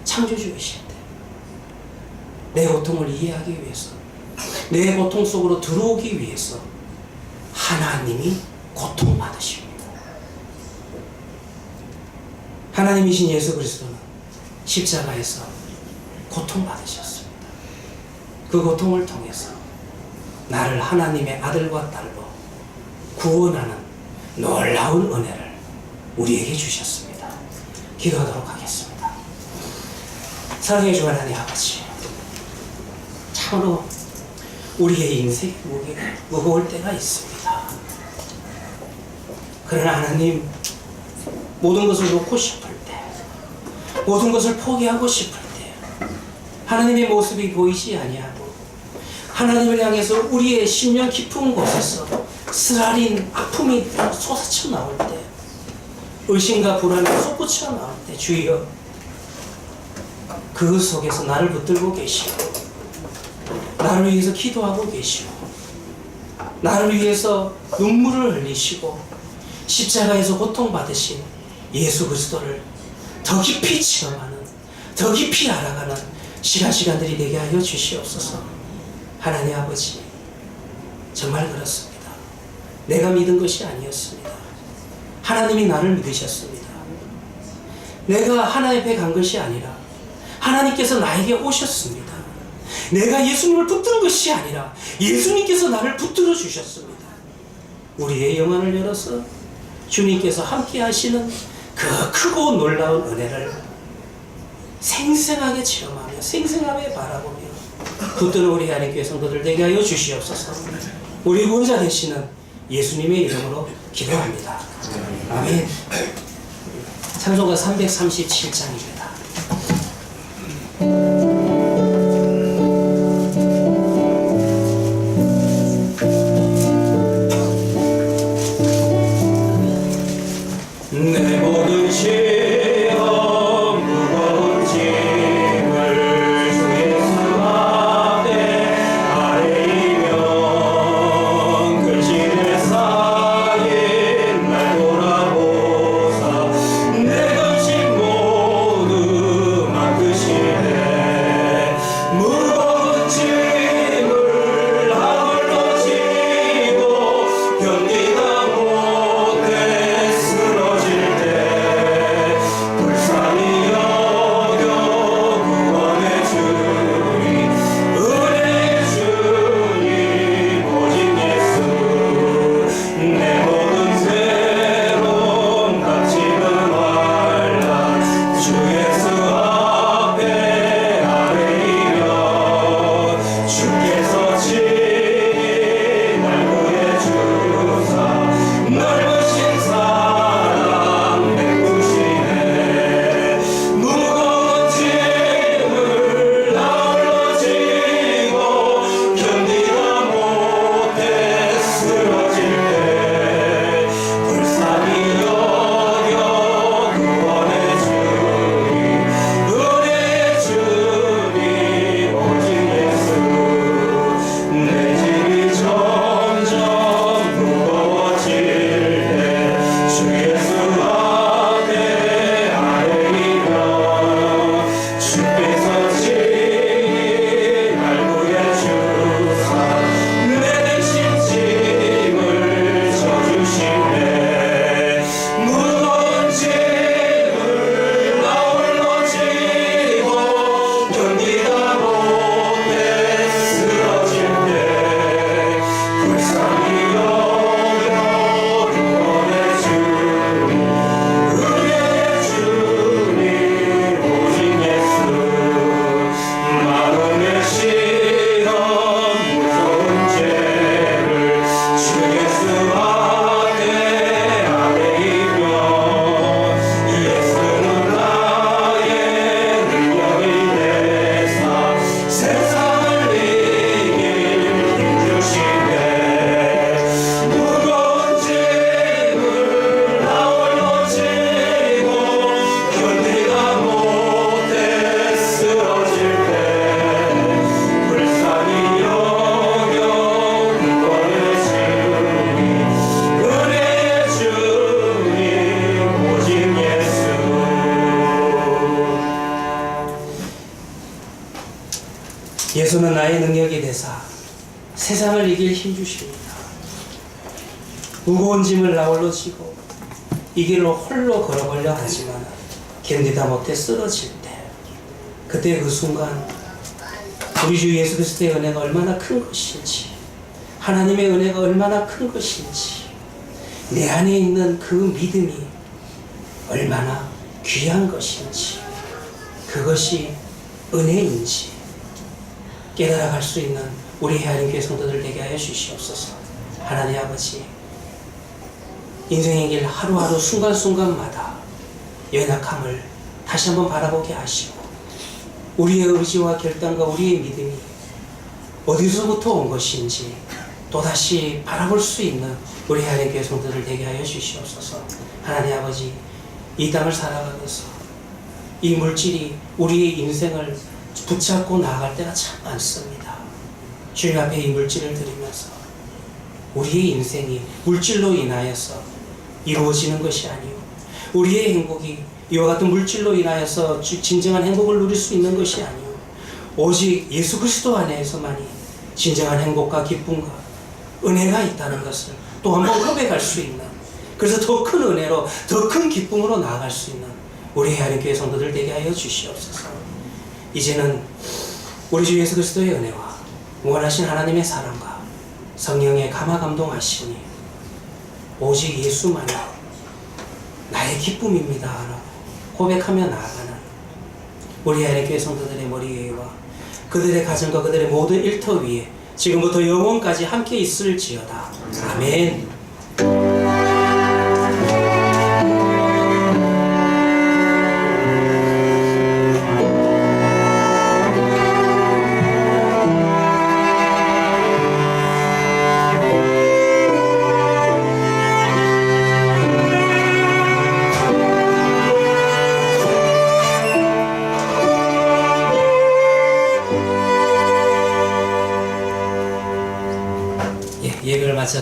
S5: 창조주이신데. 내 고통을 이해하기 위해서, 내 고통 속으로 들어오기 위해서 하나님이 고통받으십니다. 하나님이신 예수 그리스도는 십자가에서 고통받으셨습니다. 그 고통을 통해서 나를 하나님의 아들과 딸로 구원하는 놀라운 은혜를 우리에게 주셨습니다. 기도하도록 하겠습니다. 사랑해 주 하나님 아버지, 참으로 우리의 인생의 무게가 무거울 때가 있습니다. 그러나 하나님, 모든 것을 놓고 싶을 때, 모든 것을 포기하고 싶을 때 하나님의 모습이 보이지 아니하고 하나님을 향해서 우리의 심령 깊은 곳에서 쓰라린 아픔이 쏟아쳐 나올 때, 의심과 불안이 솟구쳐 나올 때, 주여 그 속에서 나를 붙들고 계시고 나를 위해서 기도하고 계시고 나를 위해서 눈물을 흘리시고 십자가에서 고통받으신 예수 그리스도를 더 깊이 체험하는, 더 깊이 알아가는 시간들이 되게 하여 주시옵소서. 하나님 아버지, 정말 그렇습니다. 내가 믿은 것이 아니었습니다. 하나님이 나를 믿으셨습니다. 내가 하나님 앞에 간 것이 아니라 하나님께서 나에게 오셨습니다. 내가 예수님을 붙드는 것이 아니라 예수님께서 나를 붙들어 주셨습니다. 우리의 영안을 열어서 주님께서 함께 하시는 그 크고 놀라운 은혜를 생생하게 체험하며 생생하게 바라보며 붙드는 우리 하나님께 성도들 되게 하여 주시옵소서. 우리 구원자 되시는 예수님의 이름으로 기도합니다. 아멘. 찬송가 337장입니다.
S2: 내 모든 시험 무거운 짐을 주 예수 앞에 아뢰이며 근심에 쌓인 날 돌아보사 내 근심 모두 맡으시네. 무거운 짐을 아울러 지고 견디다 못해 쓰러질 때 불쌍히 여겨 구원해 주니 은혜의 주님 오직 예수. 내 모든 괴로움 닥치는 환란 주 예수 앞에 아뢰이며 주께서 친히 날 구해주사 넓으신 사랑 베푸시네. 무거운 짐을 아울러 지고 견디다 못해 쓰러질 때 불쌍히 여겨 구원해 주니 은혜의 주님 오직 예수. 내 짐이 점점 무거워질 때 주 예수 앞에 아뢰이며 주께서 친히 날 구해주사 내 대신 짐을 져주시네. 무거운 짐을 아울러 지고 견디다 못해 쓰러질 때 불쌍히 여겨 구원해 주니 은혜의 주님 오직 예수. 마음의 시험 무서운 죄를 주 예수 앞에 아뢰이며 예수는 나의 능력이 되사 세상을 이길 힘 주시네. 무거운 짐을 아울러 지고 견디다 못해 쓰러질 때 불쌍히 여겨 구원해 주니 은혜의 주님 오직 예수.
S5: 예수는 나의 능력이 되사 세상을 이길 힘 주십니다. 무거운 짐을 아울러 지고 이 길로 홀로 걸어보려 하지만 견디다 못해 쓰러질 때 그때 그 순간 우리 주 예수 그리스도의 은혜가 얼마나 큰 것인지, 하나님의 은혜가 얼마나 큰 것인지, 내 안에 있는 그 믿음이 얼마나 귀한 것인지, 그것이 은혜인지 깨달아갈 수 있는 우리 하나님께 성도들 되게 하여 주시옵소서. 하나님 아버지, 인생의 길 하루하루 순간순간마다 연약함을 다시 한번 바라보게 하시고, 우리의 의지와 결단과 우리의 믿음이 어디서부터 온 것인지 또다시 바라볼 수 있는 우리 하나님께 성도들 되게 하여 주시옵소서. 하나님 아버지, 이 땅을 살아가면서 이 물질이 우리의 인생을 붙잡고 나아갈 때가 참 많습니다. 주님 앞에 이 물질을 드리면서 우리의 인생이 물질로 인하여서 이루어지는 것이 아니요, 우리의 행복이 이와 같은 물질로 인하여서 진정한 행복을 누릴 수 있는 것이 아니요, 오직 예수 그리스도 안에서만이 진정한 행복과 기쁨과 은혜가 있다는 것을 또 한 번 고백할 수 있는, 그래서 더 큰 은혜로 더 큰 기쁨으로 나아갈 수 있는 우리 하나님교회 성도들 되게 하여 주시옵소서. 이제는 우리 주 예수 그리스도의 은혜와 무한하신 하나님의 사랑과 성령의 감화 감동하시니 오직 예수만이 나의 기쁨입니다 라고 고백하며 나아가는 우리 하나님교회 성도들의 머리 위에와 그들의 가정과 그들의 모든 일터 위에 지금부터 영원까지 함께 있을지어다. 아멘.